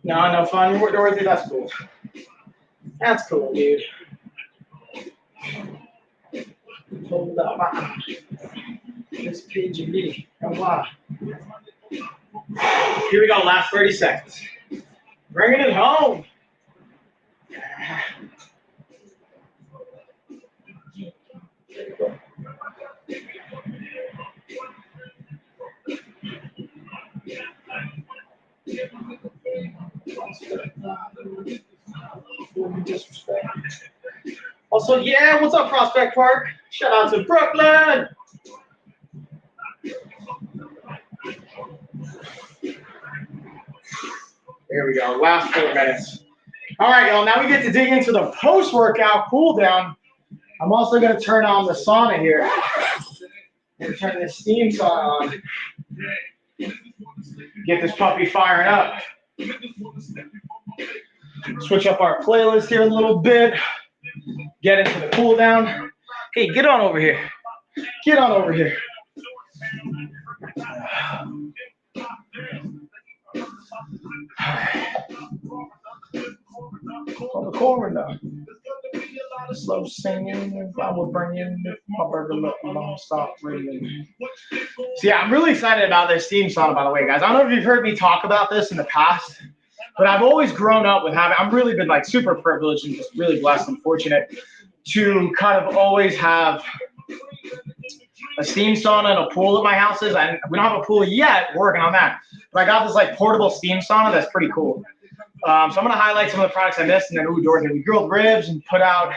No fun, Dorothy, that's cool. That's cool, dude. Hold up. This page of me. Come on. Here we go, last 30 seconds. Bringing it home. Also, yeah, what's up, Prospect Park? Shout out to Brooklyn. There we go, last 4 minutes. All right, y'all, now we get to dig into the post-workout cool down. I'm also gonna turn on the sauna here. I'm gonna turn the steam sauna on. Get this puppy firing up. Switch up our playlist here a little bit. Get into the cool down. Hey, get on over here. Get on over here. On the corner. Slow singing. I will bring in my burger. Long stop ringing. So yeah, I'm really excited about this steam sauna, by the way, guys. I don't know if you've heard me talk about this in the past, But I've always grown up with having, I've really been like super privileged and just really blessed and fortunate to kind of always have a steam sauna and a pool at my houses. And we don't have a pool yet, we're working on that. But I got this like portable steam sauna that's pretty cool. So I'm going to highlight some of the products I missed, and then, Dorothy, we grilled ribs and put out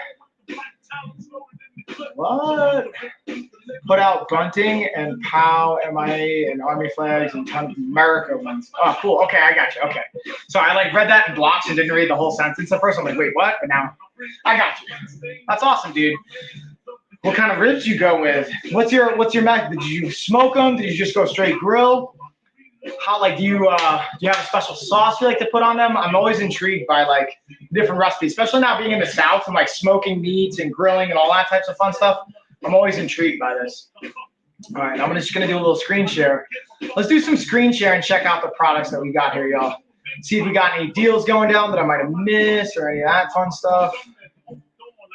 bunting and POW, MIA, and Army flags and ton of America ones. Oh, cool. Okay, I got you. Okay. So I like read that in blocks and didn't read the whole sentence at first. I'm like, wait, what? But now I got you. That's awesome, dude. What kind of ribs you go with? What's your method? Did you smoke them? Did you just go straight grill? How, like, do you have a special sauce you like to put on them? I'm always intrigued by like different recipes, especially now being in the South and like smoking meats and grilling and all that types of fun stuff. I'm always intrigued by this. All right, I'm just gonna do a little screen share. Let's do some screen share and check out the products that we got here, y'all. See if we got any deals going down that I might have missed or any of that fun stuff.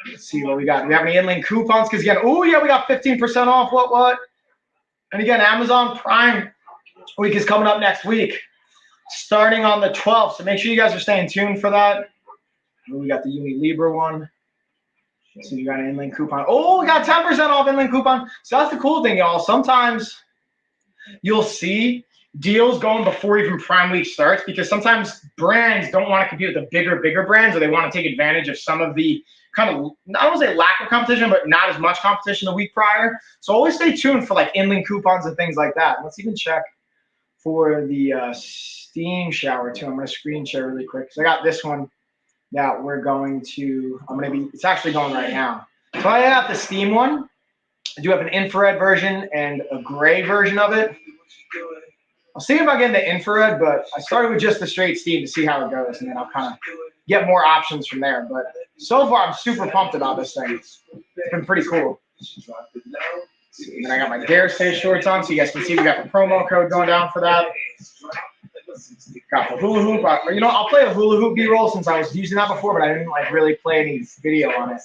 Let's see what we got. Do we have any inLink coupons? Because again, oh yeah, we got 15% off. What? And again, Amazon Prime week is coming up next week, starting on the 12th. So make sure you guys are staying tuned for that. We got the Unilibra one. So you got an inLink coupon. Oh, we got 10% off inLink coupon. So that's the cool thing, y'all. Sometimes you'll see deals going before even Prime Week starts, because sometimes brands don't want to compete with the bigger brands, or they want to take advantage of some of the kind of, I don't want to say lack of competition, but not as much competition the week prior. So always stay tuned for like inLink coupons and things like that. Let's even check for the steam shower too. I'm going to screen share really quick because I got this one that we're going to, it's actually going right now. So I have the steam one. I do have an infrared version and a gray version of it. I'll see if I get the infrared, but I started with just the straight steam to see how it goes, and then I'll kind of get more options from there. But so far, I'm super pumped about this thing. It's been pretty cool. And then I got my Dare Stay shorts on, so you guys can see we got the promo code going down for that. Got the hula hoop. I'll play a hula hoop B-roll since I was using that before, but I didn't like really play any video on it.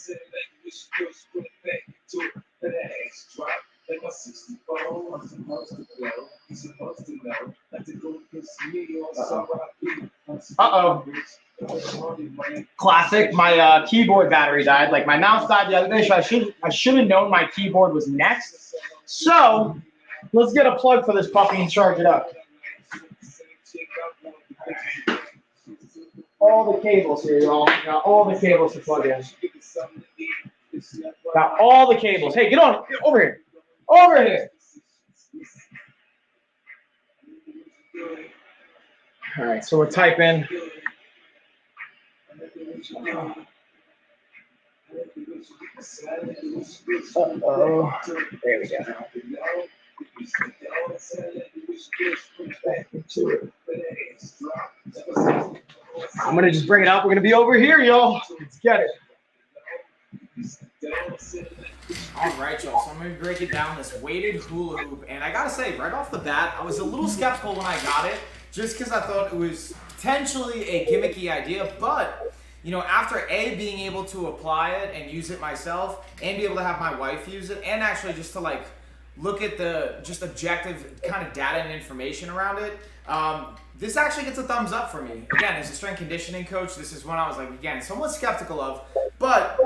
Uh-oh. Classic. My keyboard battery died. Like my mouse died the other day, so I should have known my keyboard was next. So let's get a plug for this puppy and charge it up. All the cables here, y'all. Got all the cables to plug in. Got all the cables. Hey, get on. Get over here. Over here. All right, so we'll type in. Uh-oh. There we go. I'm going to just bring it up. We're going to be over here, y'all. Let's get it. All right, y'all. So I'm going to break it down, this weighted hula hoop. And I got to say, right off the bat, I was a little skeptical when I got it, just because I thought it was potentially a gimmicky idea. But, after being able to apply it and use it myself, and be able to have my wife use it, and actually just to look at the just objective kind of data and information around it, this actually gets a thumbs up for me. Again, as a strength conditioning coach, this is one I was somewhat skeptical of, but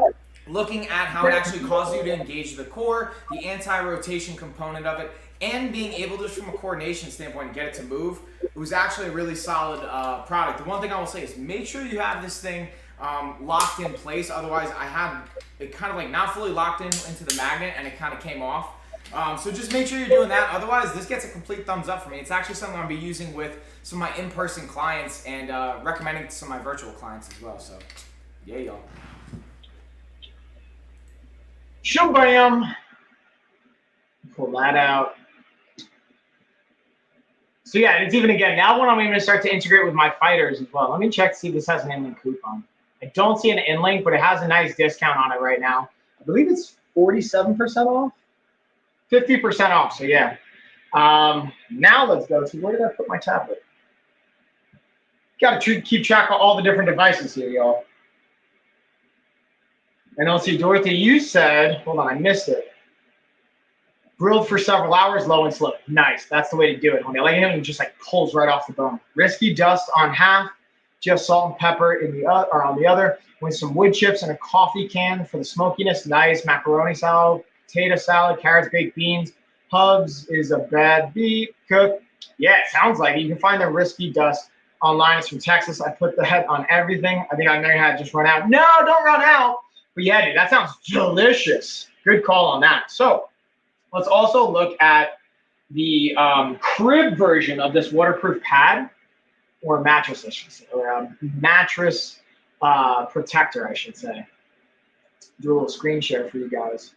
looking at how it actually causes you to engage the core, the anti-rotation component of it, and being able to, just from a coordination standpoint, get it to move, it was actually a really solid product. The one thing I will say is make sure you have this thing locked in place. Otherwise, I had it kind of not fully locked into the magnet, and it kind of came off. So just make sure you're doing that. Otherwise, this gets a complete thumbs up for me. It's actually something I'll be using with some of my in-person clients and recommending to some of my virtual clients as well. So, yeah, y'all. Shabam! Pull that out. So yeah, it's even again, now when I'm going to start to integrate with my fighters as well. Let me check to see if this has an inLink coupon. I don't see an inLink, but it has a nice discount on it right now. I believe it's 47% off. 50% off, so yeah. Now let's go to, where did I put my tablet? Got to keep track of all the different devices here, y'all. And I'll see, Dorothy, you said, hold on, I missed it. Grilled for several hours, low and slow. Nice, that's the way to do it, homie. I like it when it just pulls right off the bone. Risky dust on half, just salt and pepper in the or on the other, with some wood chips and a coffee can for the smokiness. Nice macaroni salad, potato salad, carrots, baked beans. Hubs is a bad beat. Cook. Yeah, it sounds like it. You can find the Risky Dust online. It's from Texas. I put that on everything. I think I may have just run out. No, don't run out. But yeah, dude, that sounds delicious. Good call on that. So let's also look at the crib version of this waterproof pad, or mattress, I should say, or mattress protector, I should say. Do a little screen share for you guys.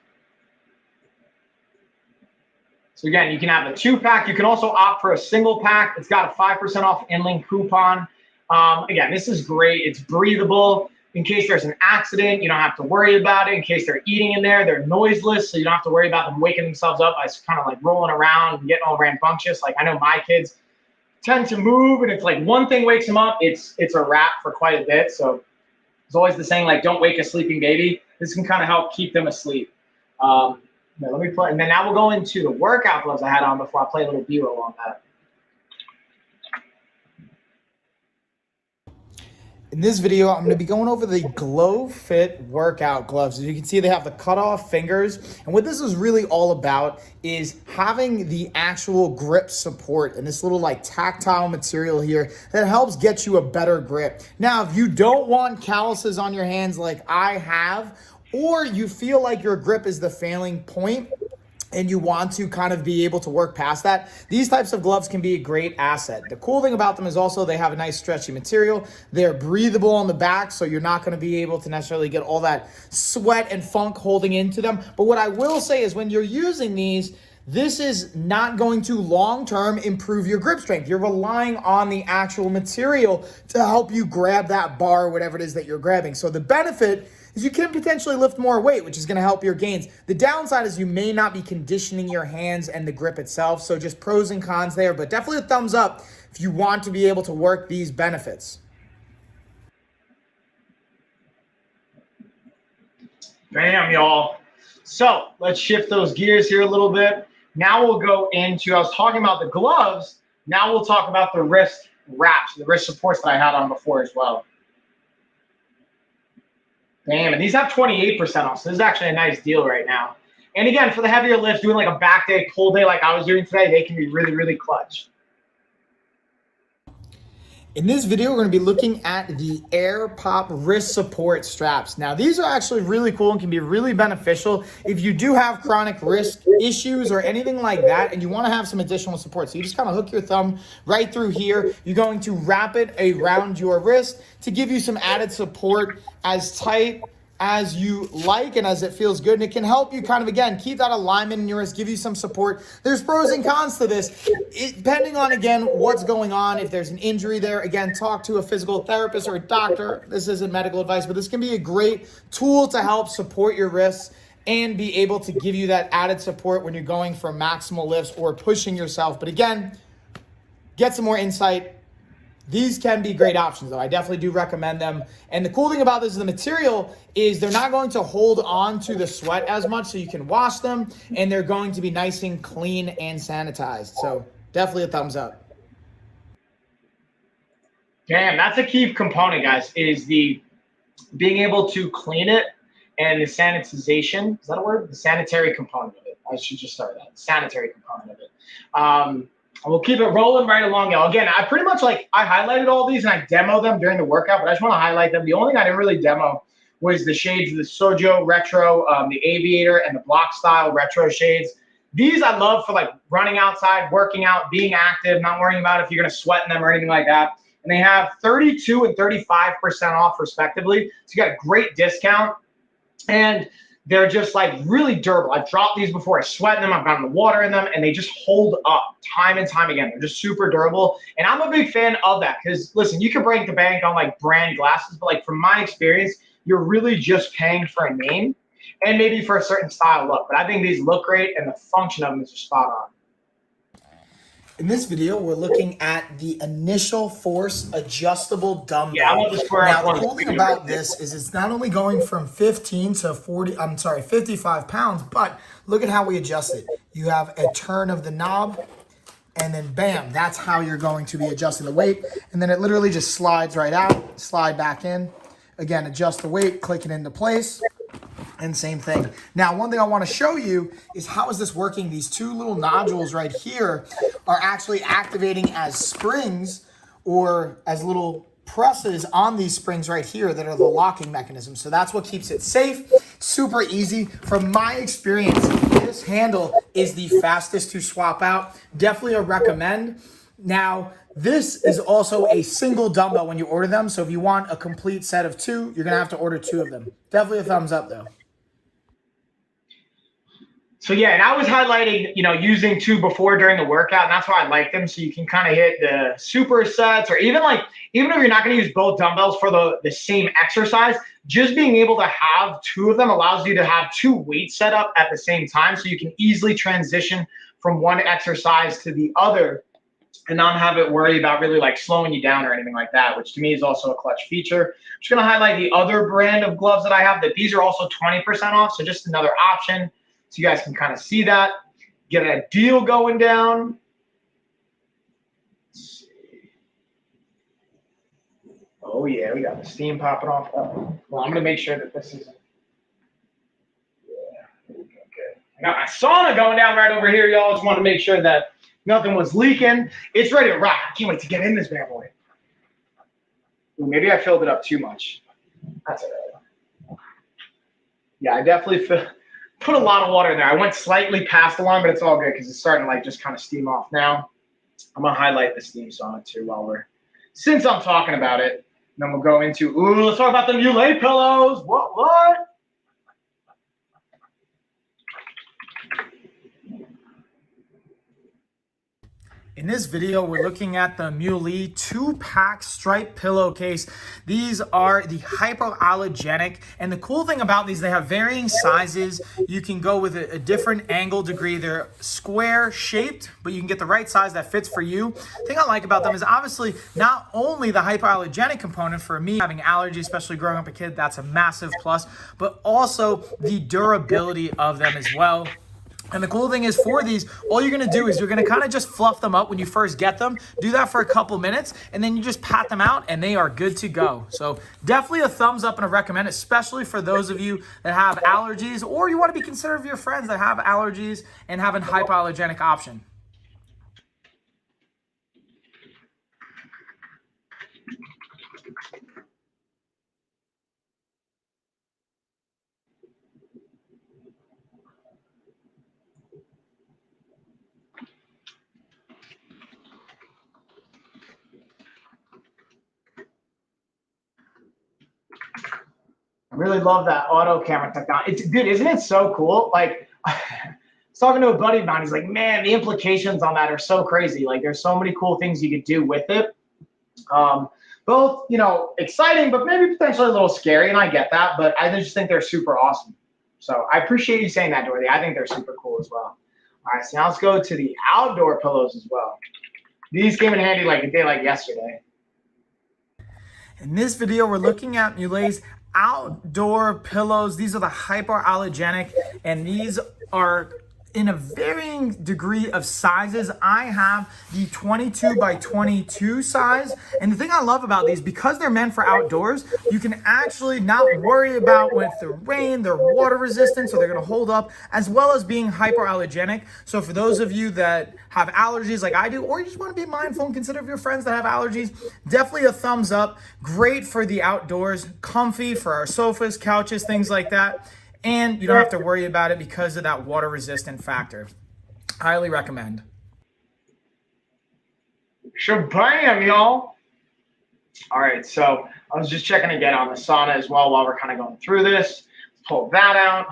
So again, you can have a 2-pack. You can also opt for a single pack. It's got a 5% off InLink coupon. Again, this is great. It's breathable. In case there's an accident, you don't have to worry about it. In case they're eating in there, they're noiseless, so you don't have to worry about them waking themselves up by kind of like rolling around and getting all rambunctious. Like I know my kids tend to move, and it's like one thing wakes them up, it's a wrap for quite a bit. So it's always the saying, like, don't wake a sleeping baby. This can kind of help keep them asleep. Let me play, and then now we'll go into the workout gloves I had on before I play a little B-roll on that. In this video, I'm going to be going over the Glow Fit workout gloves. As you can see, they have the cut-off fingers. And what this is really all about is having the actual grip support and this little like tactile material here that helps get you a better grip. Now, if you don't want calluses on your hands like I have, or you feel like your grip is the failing point, and you want to kind of be able to work past that, these types of gloves can be a great asset. The cool thing about them is also they have a nice stretchy material. They're breathable on the back, so you're not going to be able to necessarily get all that sweat and funk holding into them. But what I will say is when you're using these, this is not going to long-term improve your grip strength. You're relying on the actual material to help you grab that bar or whatever it is that you're grabbing. So the benefit is you can potentially lift more weight, which is going to help your gains. The downside is you may not be conditioning your hands and the grip itself. So just pros and cons there, but definitely a thumbs up if you want to be able to work these benefits. Bam, y'all. So let's shift those gears here a little bit. Now we'll go into, I was talking about the gloves. Now we'll talk about the wrist wraps, the wrist supports that I had on before as well. Damn, and these have 28% off, so this is actually a nice deal right now. And again, for the heavier lifts, doing like a back day, pull day like I was doing today, they can be really, really clutch. In this video, we're going to be looking at the Air Pop wrist support straps. Now, these are actually really cool and can be really beneficial if you do have chronic wrist issues or anything like that, and you want to have some additional support. So you just kind of hook your thumb right through here. You're going to wrap it around your wrist to give you some added support as tight as you like and as it feels good, and it can help you kind of, again, keep that alignment in your wrist, give you some support. There's pros and cons to this, depending on, again, what's going on. If there's an injury there, again, talk to a physical therapist or a doctor. This isn't medical advice, but this can be a great tool to help support your wrists and be able to give you that added support when you're going for maximal lifts or pushing yourself. But again, get some more insight. These can be great options, though. I definitely do recommend them. And the cool thing about this is the material is they're not going to hold on to the sweat as much, so you can wash them, and they're going to be nice and clean and sanitized. So definitely a thumbs up. Damn, that's a key component, guys, is the being able to clean it and the sanitization. Is that a word? The sanitary component of it. I should just start that. The sanitary component of it. We'll keep it rolling right along, y'all. Again, I pretty much I highlighted all these and I demoed them during the workout, but I just want to highlight them. The only thing I didn't really demo was the shades, the Sojo Retro, the Aviator, and the Block Style Retro shades. These I love for running outside, working out, being active, not worrying about if you're going to sweat in them or anything like that. And they have 32 and 35% off respectively. So you got a great discount. And they're just really durable. I've dropped these before. I sweat in them. I've gotten the water in them, and they just hold up time and time again. They're just super durable, and I'm a big fan of that because, listen, you can break the bank on brand glasses, but from my experience, you're really just paying for a name and maybe for a certain style look. But I think these look great, and the function of them is just spot on. In this video, we're looking at the Initial Force adjustable dumbbell. Yeah, I want the square. Now, the cool thing about this is it's not only going from 55 pounds, but look at how we adjust it. You have a turn of the knob, and then bam, that's how you're going to be adjusting the weight. And then it literally just slides right out, slide back in. Again, adjust the weight, click it into place, and same thing. Now, one thing I want to show you is how is this working? These two little nodules right here are actually activating as springs or as little presses on these springs right here that are the locking mechanism. So that's what keeps it safe, super easy. From my experience, this handle is the fastest to swap out. Definitely a recommend. Now, this is also a single dumbbell when you order them. So if you want a complete set of two, you're gonna have to order 2 of them. Definitely a thumbs up though. So yeah, and I was highlighting, using 2 before during the workout, and that's why I like them. So you can kind of hit the supersets, or even if you're not going to use both dumbbells for the same exercise, just being able to have 2 of them allows you to have 2 weights set up at the same time, so you can easily transition from one exercise to the other and not have it worry about really like slowing you down or anything like that, which to me is also a clutch feature. I'm just going to highlight the other brand of gloves that I have, that these are also 20% off, so just another option. So you guys can kind of see that, get a deal going down. Let's see. Oh yeah, we got the steam popping off. Oh, well, I'm gonna make sure that this isn't. Yeah, okay. I got my sauna going down right over here, y'all. Just want to make sure that nothing was leaking. It's ready to rock. I can't wait to get in this bad boy. Ooh, maybe I filled it up too much. That's it. Yeah, I definitely put a lot of water in there. I went slightly past the line, but it's all good because it's starting to like just kind of steam off now. I'm gonna highlight the steam sauna too since I'm talking about it. And then we'll go into, let's talk about the Muley pillows. What? In this video, we're looking at the Muley 2-pack stripe pillowcase. These are the hypoallergenic, and the cool thing about these, they have varying sizes. You can go with a different angle degree. They're square shaped, but you can get the right size that fits for you. The thing I like about them is obviously not only the hypoallergenic component. For me, having allergies, especially growing up a kid, that's a massive plus, but also the durability of them as well. And the cool thing is, for these, all you're gonna do is you're gonna kind of just fluff them up when you first get them. Do that for a couple minutes, and then you just pat them out and they are good to go. So definitely a thumbs up and a recommend, especially for those of you that have allergies, or you wanna be considerate of your friends that have allergies and have a hypoallergenic option. I really love that auto camera technology. Dude, isn't it so cool? Like, I was talking to a buddy of mine. He's like, man, the implications on that are so crazy. Like, there's so many cool things you could do with it. Both, exciting, but maybe potentially a little scary, and I get that, but I just think they're super awesome. So I appreciate you saying that, Dorothy. I think they're super cool as well. All right, so now let's go to the outdoor pillows as well. These came in handy like a day like yesterday. In this video, we're looking at Muley's outdoor pillows. These are the hypoallergenic, and these are in a varying degree of sizes. I have the 22 by 22 size, and the thing I love about these, because they're meant for outdoors, you can actually not worry about with the rain. They're water resistant, so they're going to hold up, as well as being hypoallergenic. So for those of you that have allergies like I do, or you just want to be mindful and consider of your friends that have allergies, definitely a thumbs up. Great for the outdoors, comfy for our sofas, couches, things like that. And you don't have to worry about it because of that water resistant factor. Highly recommend. Shabam, y'all. All right, so I was just checking again on the sauna as well while we're kind of going through this. Pull that out.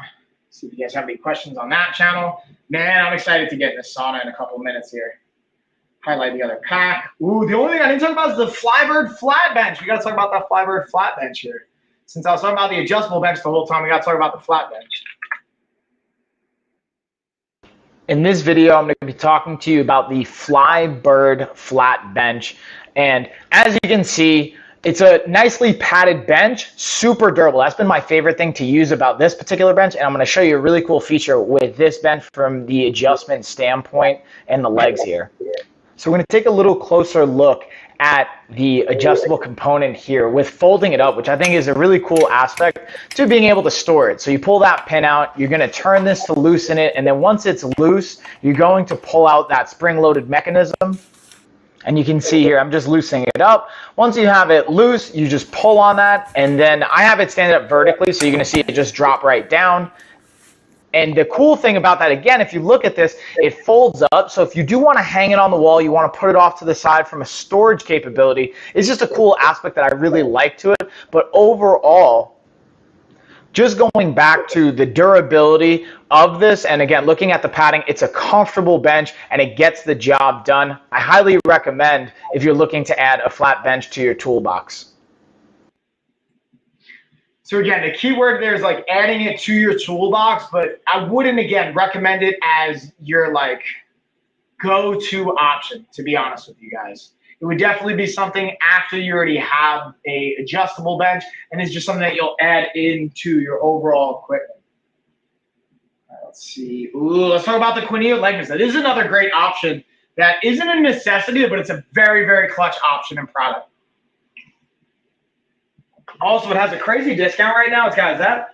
See if you guys have any questions on that channel. Man, I'm excited to get in the sauna in a couple minutes here. Highlight the other pack. Ooh, the only thing I didn't talk about is the Flybird flat bench. We got to talk about that Flybird flat bench here. Since I was talking about the adjustable bench the whole time, we got to talk about the flat bench. In this video, I'm going to be talking to you about the Flybird flat bench. And as you can see, it's a nicely padded bench, super durable. That's been my favorite thing to use about this particular bench. And I'm going to show you a really cool feature with this bench from the adjustment standpoint and the legs here. So we're going to take a little closer look at the adjustable component here with folding it up, which I think is a really cool aspect to being able to store it. So you pull that pin out, you're going to turn this to loosen it, and then once it's loose, you're going to pull out that spring-loaded mechanism. And you can see here, I'm just loosening it up. Once you have it loose, you just pull on that, and then I have it stand up vertically, so you're going to see it just drop right down. And the cool thing about that, again, if you look at this, it folds up. So if you do want to hang it on the wall, you want to put it off to the side from a storage capability, it's just a cool aspect that I really like to it. But overall, just going back to the durability of this, and again, looking at the padding, it's a comfortable bench and it gets the job done. I highly recommend if you're looking to add a flat bench to your toolbox. So again, the key word there is like adding it to your toolbox, but I wouldn't, again, recommend it as your like go-to option, to be honest with you guys. It would definitely be something after you already have a adjustable bench, and it's just something that you'll add into your overall equipment. All right, let's see. Ooh, let's talk about the Quineo leg missile. This is another great option that isn't a necessity, but it's a very, very clutch option and product. Also, it has a crazy discount right now. It's got, is that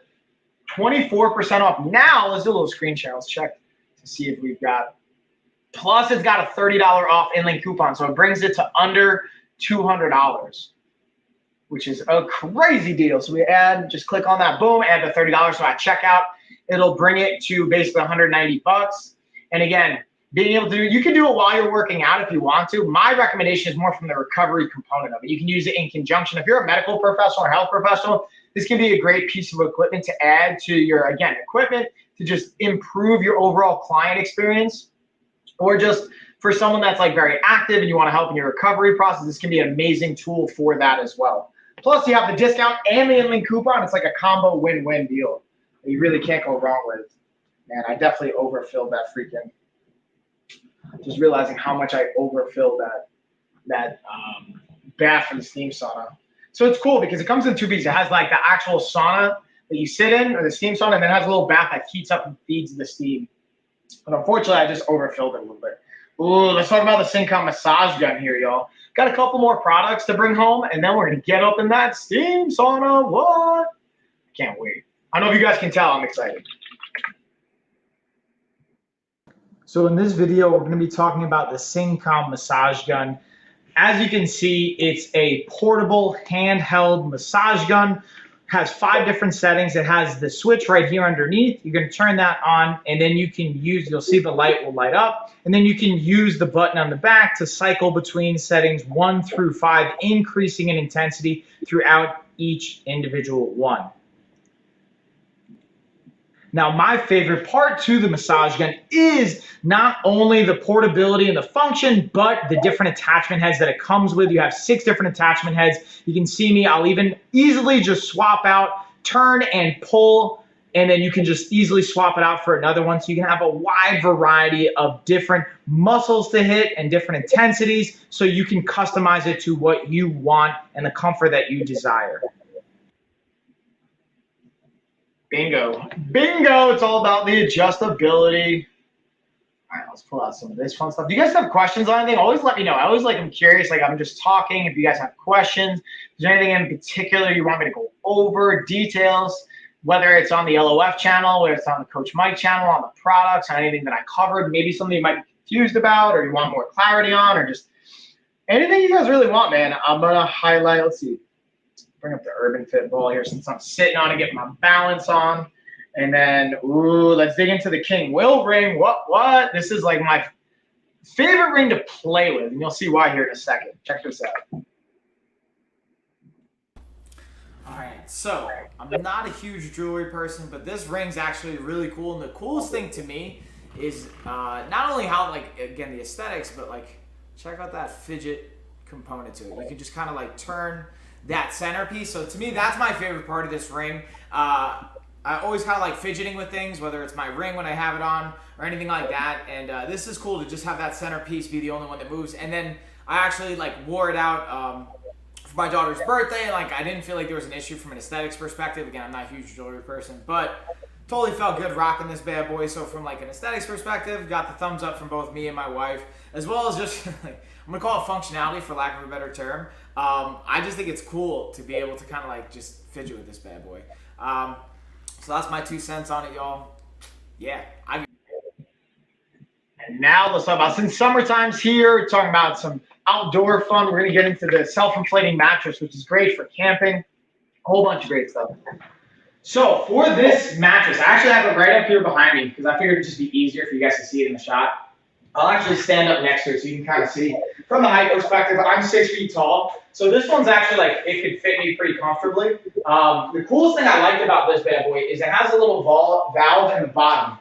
24% off now? Let's do a little screen share. Let's check to see if we've got. Plus, it's got a $30 off inlink coupon, so it brings it to under $200, which is a crazy deal. So we add, just click on that, boom, add the $30. So at checkout, it'll bring it to basically 190 bucks. And again, being able to do, you can do it while you're working out if you want to. My recommendation is more from the recovery component of it. You can use it in conjunction. If you're a medical professional or health professional, this can be a great piece of equipment to add to your, again, equipment to just improve your overall client experience. Or just for someone that's like very active and you want to help in your recovery process, this can be an amazing tool for that as well. Plus, you have the discount and the inlink coupon. It's like a combo win-win deal that you really can't go wrong with. Man, I definitely overfilled that freaking. Just realizing how much I overfilled that bath for the steam sauna. So it's cool because it comes in two pieces. It has like the actual sauna that you sit in, or the steam sauna, and then it has a little bath that heats up and feeds the steam. But unfortunately, I just overfilled it a little bit. Ooh, let's talk about the Syncom massage gun here, y'all. Got a couple more products to bring home, and then we're going to get up in that steam sauna. What? Can't wait. I don't know if you guys can tell. I'm excited. So in this video, we're going to be talking about the Syncom massage gun. As you can see, it's a portable handheld massage gun. Has 5 different settings. It has the switch right here underneath. You're going to turn that on, and then you can use, you'll see the light will light up, and then you can use the button on the back to cycle between settings 1 through 5, increasing in intensity throughout each individual one. Now, my favorite part to the massage gun is not only the portability and the function, but the different attachment heads that it comes with. You have 6 different attachment heads. You can see me, I'll even easily just swap out, turn and pull, and then you can just easily swap it out for another one. So you can have a wide variety of different muscles to hit and different intensities, so you can customize it to what you want and the comfort that you desire. Bingo. Bingo. It's all about the adjustability. All right, let's pull out some of this fun stuff. Do you guys have questions on anything? Always let me know. I always I'm curious. I'm just talking. If you guys have questions, is there anything in particular you want me to go over, details, whether it's on the LOF channel, whether it's on the Coach Mike channel, on the products, on anything that I covered, maybe something you might be confused about or you want more clarity on, or just anything you guys really want, man. I'm going to highlight. Let's see. Bring up the Urban Fit ball here since I'm sitting on it, getting my balance on. And then, ooh, let's dig into the King Will ring. What? This is like my favorite ring to play with, and you'll see why here in a second. Check this out. All right, so I'm not a huge jewelry person, but this ring's actually really cool. And the coolest thing to me is not only how, again, the aesthetics, but check out that fidget component to it. You can just kind of turn that centerpiece. So to me, that's my favorite part of this ring. I always kind of like fidgeting with things, whether it's my ring when I have it on or anything like that. And this is cool to just have that centerpiece be the only one that moves. And then I actually wore it out for my daughter's birthday. I didn't feel like there was an issue from an aesthetics perspective. Again, I'm not a huge jewelry person, but Totally felt good rocking this bad boy. So from like an aesthetics perspective, got the thumbs up from both me and my wife, as well as just like, I'm gonna call it functionality for lack of a better term. I just think it's cool to be able to kind of like just fidget with this bad boy. So that's my 2 cents on it, y'all. Yeah, And now let's talk about, since summertime's here, talking about some outdoor fun. We're gonna get into the self-inflating mattress, which is great for camping. A whole bunch of great stuff. So for this mattress, I actually have it right up here behind me because I figured it'd just be easier for you guys to see it in the shot. I'll actually stand up next to it so you can kind of see from the height perspective. I'm 6 feet tall, so this one's actually like it could fit me pretty comfortably. The coolest thing I liked about this bad boy is it has a little valve in the bottom,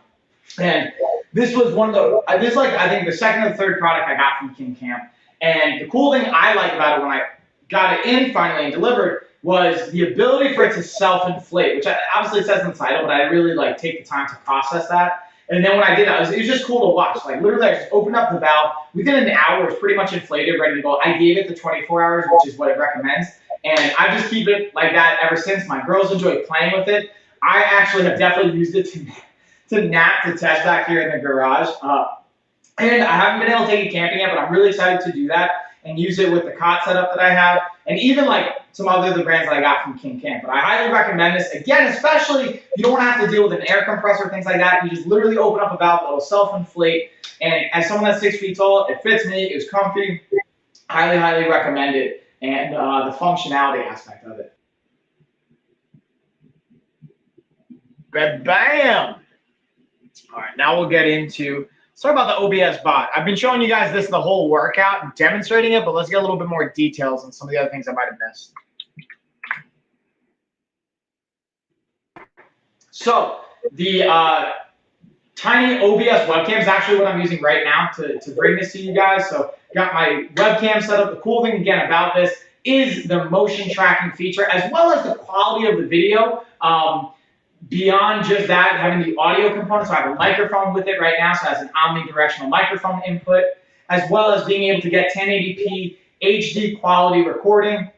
and this was one of the this is like I think the second or third product I got from King Camp. And the cool thing I liked about it when I got it in finally and delivered was the ability for it to self-inflate, which obviously it says in the title, but I really like take the time to process that. And then when I did that, it was just cool to watch. Like literally, I just opened up the valve. Within an hour, it was pretty much inflated, ready to go. I gave it the 24 hours, which is what it recommends. And I just keep it like that ever since. My girls enjoy playing with it. I actually have definitely used it to nap to test back here in the garage. And I haven't been able to take it camping yet, but I'm really excited to do that and use it with the cot setup that I have, and even like some other brands that I got from King Camp. But I highly recommend this. Again, especially if you don't want to have to deal with an air compressor, things like that. You just literally open up a valve, it'll self-inflate. And as someone that's 6 feet tall, it fits me, it's comfy. Highly, highly recommend it. And the functionality aspect of it. Bam! All right, now we'll get into, let's talk about the OBS bot. I've been showing you guys this the whole workout and demonstrating it, but let's get a little bit more details on some of the other things I might have missed. So the tiny OBS webcam is actually what I'm using right now to bring this to you guys. So got my webcam set up. The cool thing again about this is the motion tracking feature, as well as the quality of the video. Beyond just that, having the audio component, so I have a microphone with it right now, so it has an omnidirectional microphone input, as well as being able to get 1080p HD quality recording.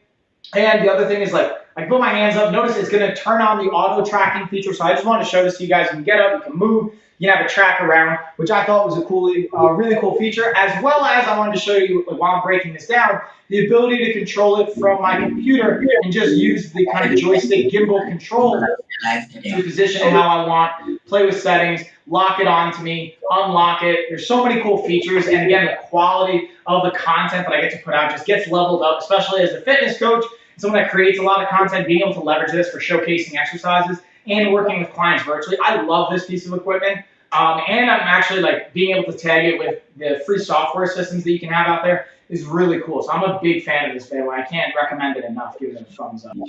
And the other thing is like, I put my hands up, notice it's gonna turn on the auto tracking feature, so I just wanted to show this to you guys. You can get up, you can move, you can have a track around, which I thought was a really cool feature, as well as I wanted to show you, while I'm breaking this down, the ability to control it from my computer and just use the kind of joystick gimbal control to position it how I want, play with settings, lock it onto me, unlock it. There's so many cool features, and again, the quality of the content that I get to put out just gets leveled up, especially as a fitness coach, someone that creates a lot of content, being able to leverage this for showcasing exercises and working with clients virtually. I love this piece of equipment. And I'm actually like being able to tag it with the free software systems that you can have out there is really cool. So I'm a big fan of this bad boy. I can't recommend it enough. Give it a thumbs up. All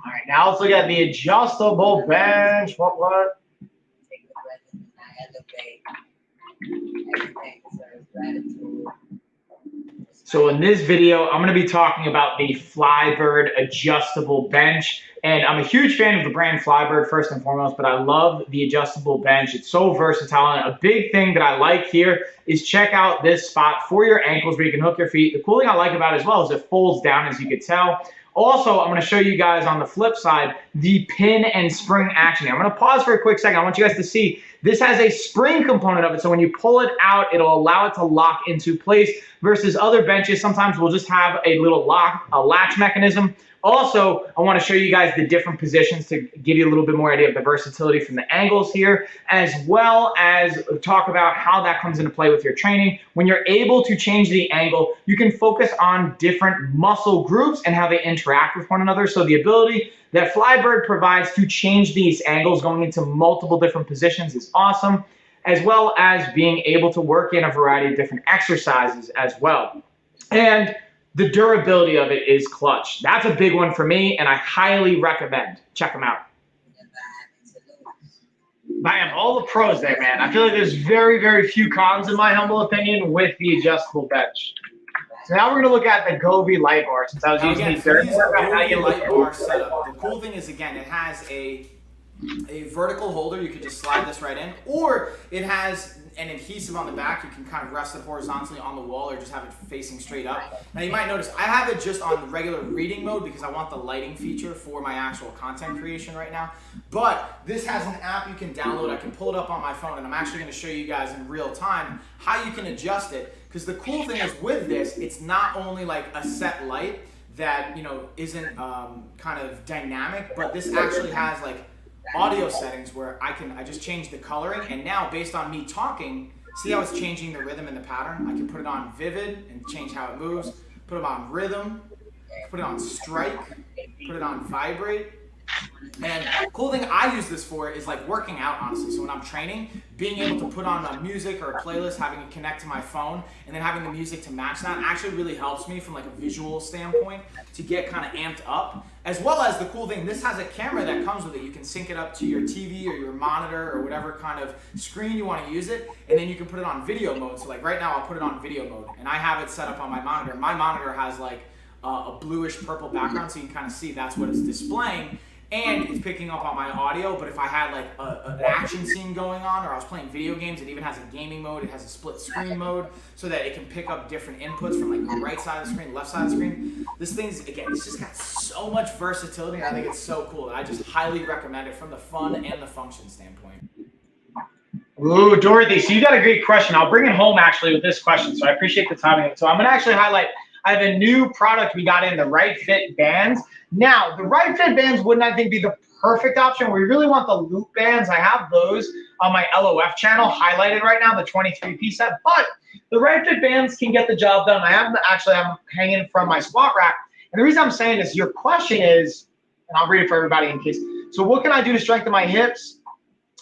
right, now let's look at the adjustable bench. What? So in this video, I'm going to be talking about the Flybird adjustable bench. And I'm a huge fan of the brand Flybird first and foremost, but I love the adjustable bench. It's so versatile. And a big thing that I like here is check out this spot for your ankles where you can hook your feet. The cool thing I like about it as well is it folds down, as you can tell. Also, I'm going to show you guys on the flip side the pin and spring action. I'm going to pause for a quick second. I want you guys to see this has a spring component of it. So when you pull it out, it'll allow it to lock into place versus other benches. Sometimes we'll just have a little latch mechanism. Also, I want to show you guys the different positions to give you a little bit more idea of the versatility from the angles here, as well as talk about how that comes into play with your training. When you're able to change the angle, you can focus on different muscle groups and how they interact with one another. So the ability that Flybird provides to change these angles going into multiple different positions is awesome, as well as being able to work in a variety of different exercises as well. And the durability of it is clutch. That's a big one for me, and I highly recommend. Check them out. Bam, all the pros there, man. I feel like there's very, very few cons, in my humble opinion, with the adjustable bench. So now we're going to look at the Govee light bar, since I was using the Govee light bar setup. The cool thing is, again, it has a a vertical holder. You can just slide this right in, or it has an adhesive on the back. You can kind of rest it horizontally on the wall or just have it facing straight up. Now you might notice I have it just on the regular reading mode because I want the lighting feature for my actual content creation right now. But this has an app you can download. I can pull it up on my phone, and I'm actually going to show you guys in real time how you can adjust it. Because the cool thing is with this, it's not only like a set light that, you know, isn't kind of dynamic, but this actually has like audio settings where I just change the coloring, and now based on me talking, see how it's changing the rhythm and the pattern? I can put it on vivid and change how it moves, put it on rhythm, put it on strike, put it on vibrate. And the cool thing I use this for is like working out, honestly. So when I'm training, being able to put on a music or a playlist, having it connect to my phone, and then having the music to match that actually really helps me from like a visual standpoint to get kind of amped up. As well as the cool thing, this has a camera that comes with it. You can sync it up to your TV or your monitor or whatever kind of screen you want to use it, and then you can put it on video mode. So like right now I'll put it on video mode, and I have it set up on my monitor. My monitor has like a bluish purple background, so you can kind of see that's what it's displaying. And it's picking up on my audio, but if I had like an action scene going on, or I was playing video games, it even has a gaming mode, it has a split screen mode, so that it can pick up different inputs from like the right side of the screen, left side of the screen. This thing's, again, it's just got so much versatility, and I think it's so cool. I just highly recommend it from the fun and the function standpoint. Ooh, Dorothy, so you got a great question. I'll bring it home actually with this question, so I appreciate the timing. So I'm gonna actually highlight, I have a new product we got in, the Right Fit bands. Now, the Right Fit bands wouldn't, I think, be the perfect option. We really want the loop bands. I have those on my LOF channel highlighted right now, the 23-piece set. But the Right Fit bands can get the job done. I'm hanging from my squat rack. And the reason I'm saying this, your question is, and I'll read it for everybody in case. So what can I do to strengthen my hips?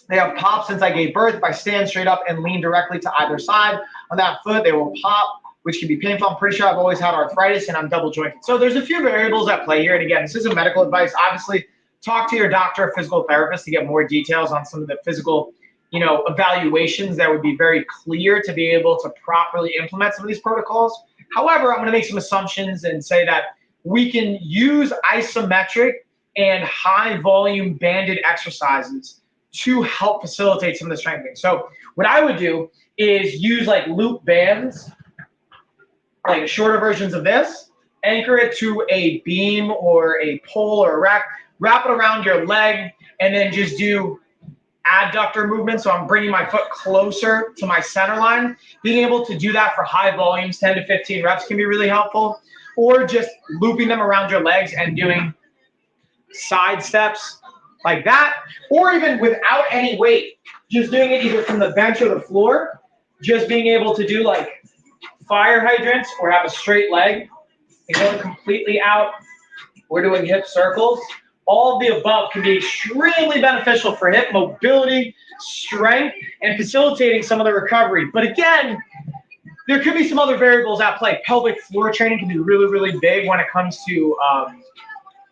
They have popped since I gave birth. If I stand straight up and lean directly to either side on that foot, they will pop, which can be painful. I'm pretty sure I've always had arthritis and I'm double jointed. So there's a few variables at play here. And again, this isn't medical advice. Obviously, talk to your doctor or physical therapist to get more details on some of the physical, you know, evaluations that would be very clear to be able to properly implement some of these protocols. However, I'm going to make some assumptions and say that we can use isometric and high volume banded exercises to help facilitate some of the strengthening. So what I would do is use like loop bands, like shorter versions of this, anchor it to a beam or a pole or a rack, wrap it around your leg, and then just do adductor movement. So I'm bringing my foot closer to my center line. Being able to do that for high volumes, 10 to 15 reps can be really helpful. Or just looping them around your legs and doing side steps like that. Or even without any weight, just doing it either from the bench or the floor, just being able to do like fire hydrants or have a straight leg and go completely out. We're doing hip circles. All of the above can be extremely beneficial for hip mobility, strength, and facilitating some of the recovery. But again, there could be some other variables at play. Pelvic floor training can be really, really big when it comes to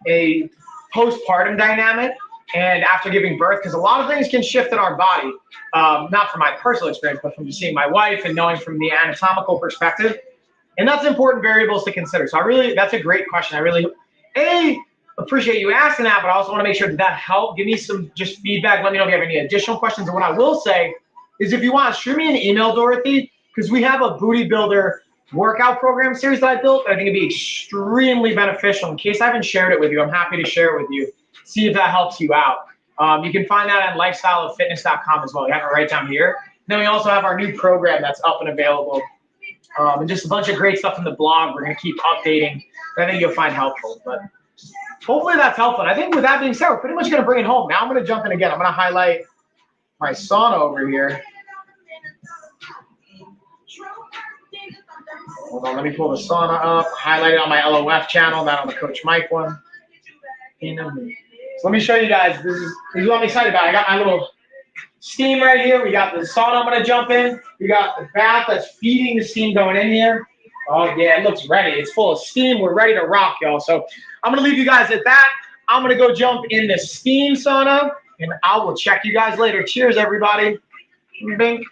a postpartum dynamic and after giving birth, because a lot of things can shift in our body. Not from my personal experience, but from just seeing my wife and knowing from the anatomical perspective. And that's important variables to consider. So that's a great question. I really, appreciate you asking that, but I also want to make sure that helped. Give me some just feedback. Let me know if you have any additional questions. And what I will say is if you want to shoot me an email, Dorothy, because we have a Booty Builder workout program series that I built. I think it'd be extremely beneficial. In case I haven't shared it with you, I'm happy to share it with you. See if that helps you out. You can find that on lifestyleoffitness.com as well. You have it right down here. Then we also have our new program that's up and available. And just a bunch of great stuff in the blog. We're going to keep updating that I think you'll find helpful. But hopefully that's helpful. And I think with that being said, we're pretty much going to bring it home. Now I'm going to jump in again. I'm going to highlight my sauna over here. Hold on, let me pull the sauna up. Highlight it on my LOF channel, not on the Coach Mike one. So let me show you guys. This is what I'm excited about. I got my little steam right here. We got the sauna I'm going to jump in. We got the bath that's feeding the steam going in here. Oh, yeah, it looks ready. It's full of steam. We're ready to rock, y'all. So I'm going to leave you guys at that. I'm going to go jump in the steam sauna, and I will check you guys later. Cheers, everybody. Bink.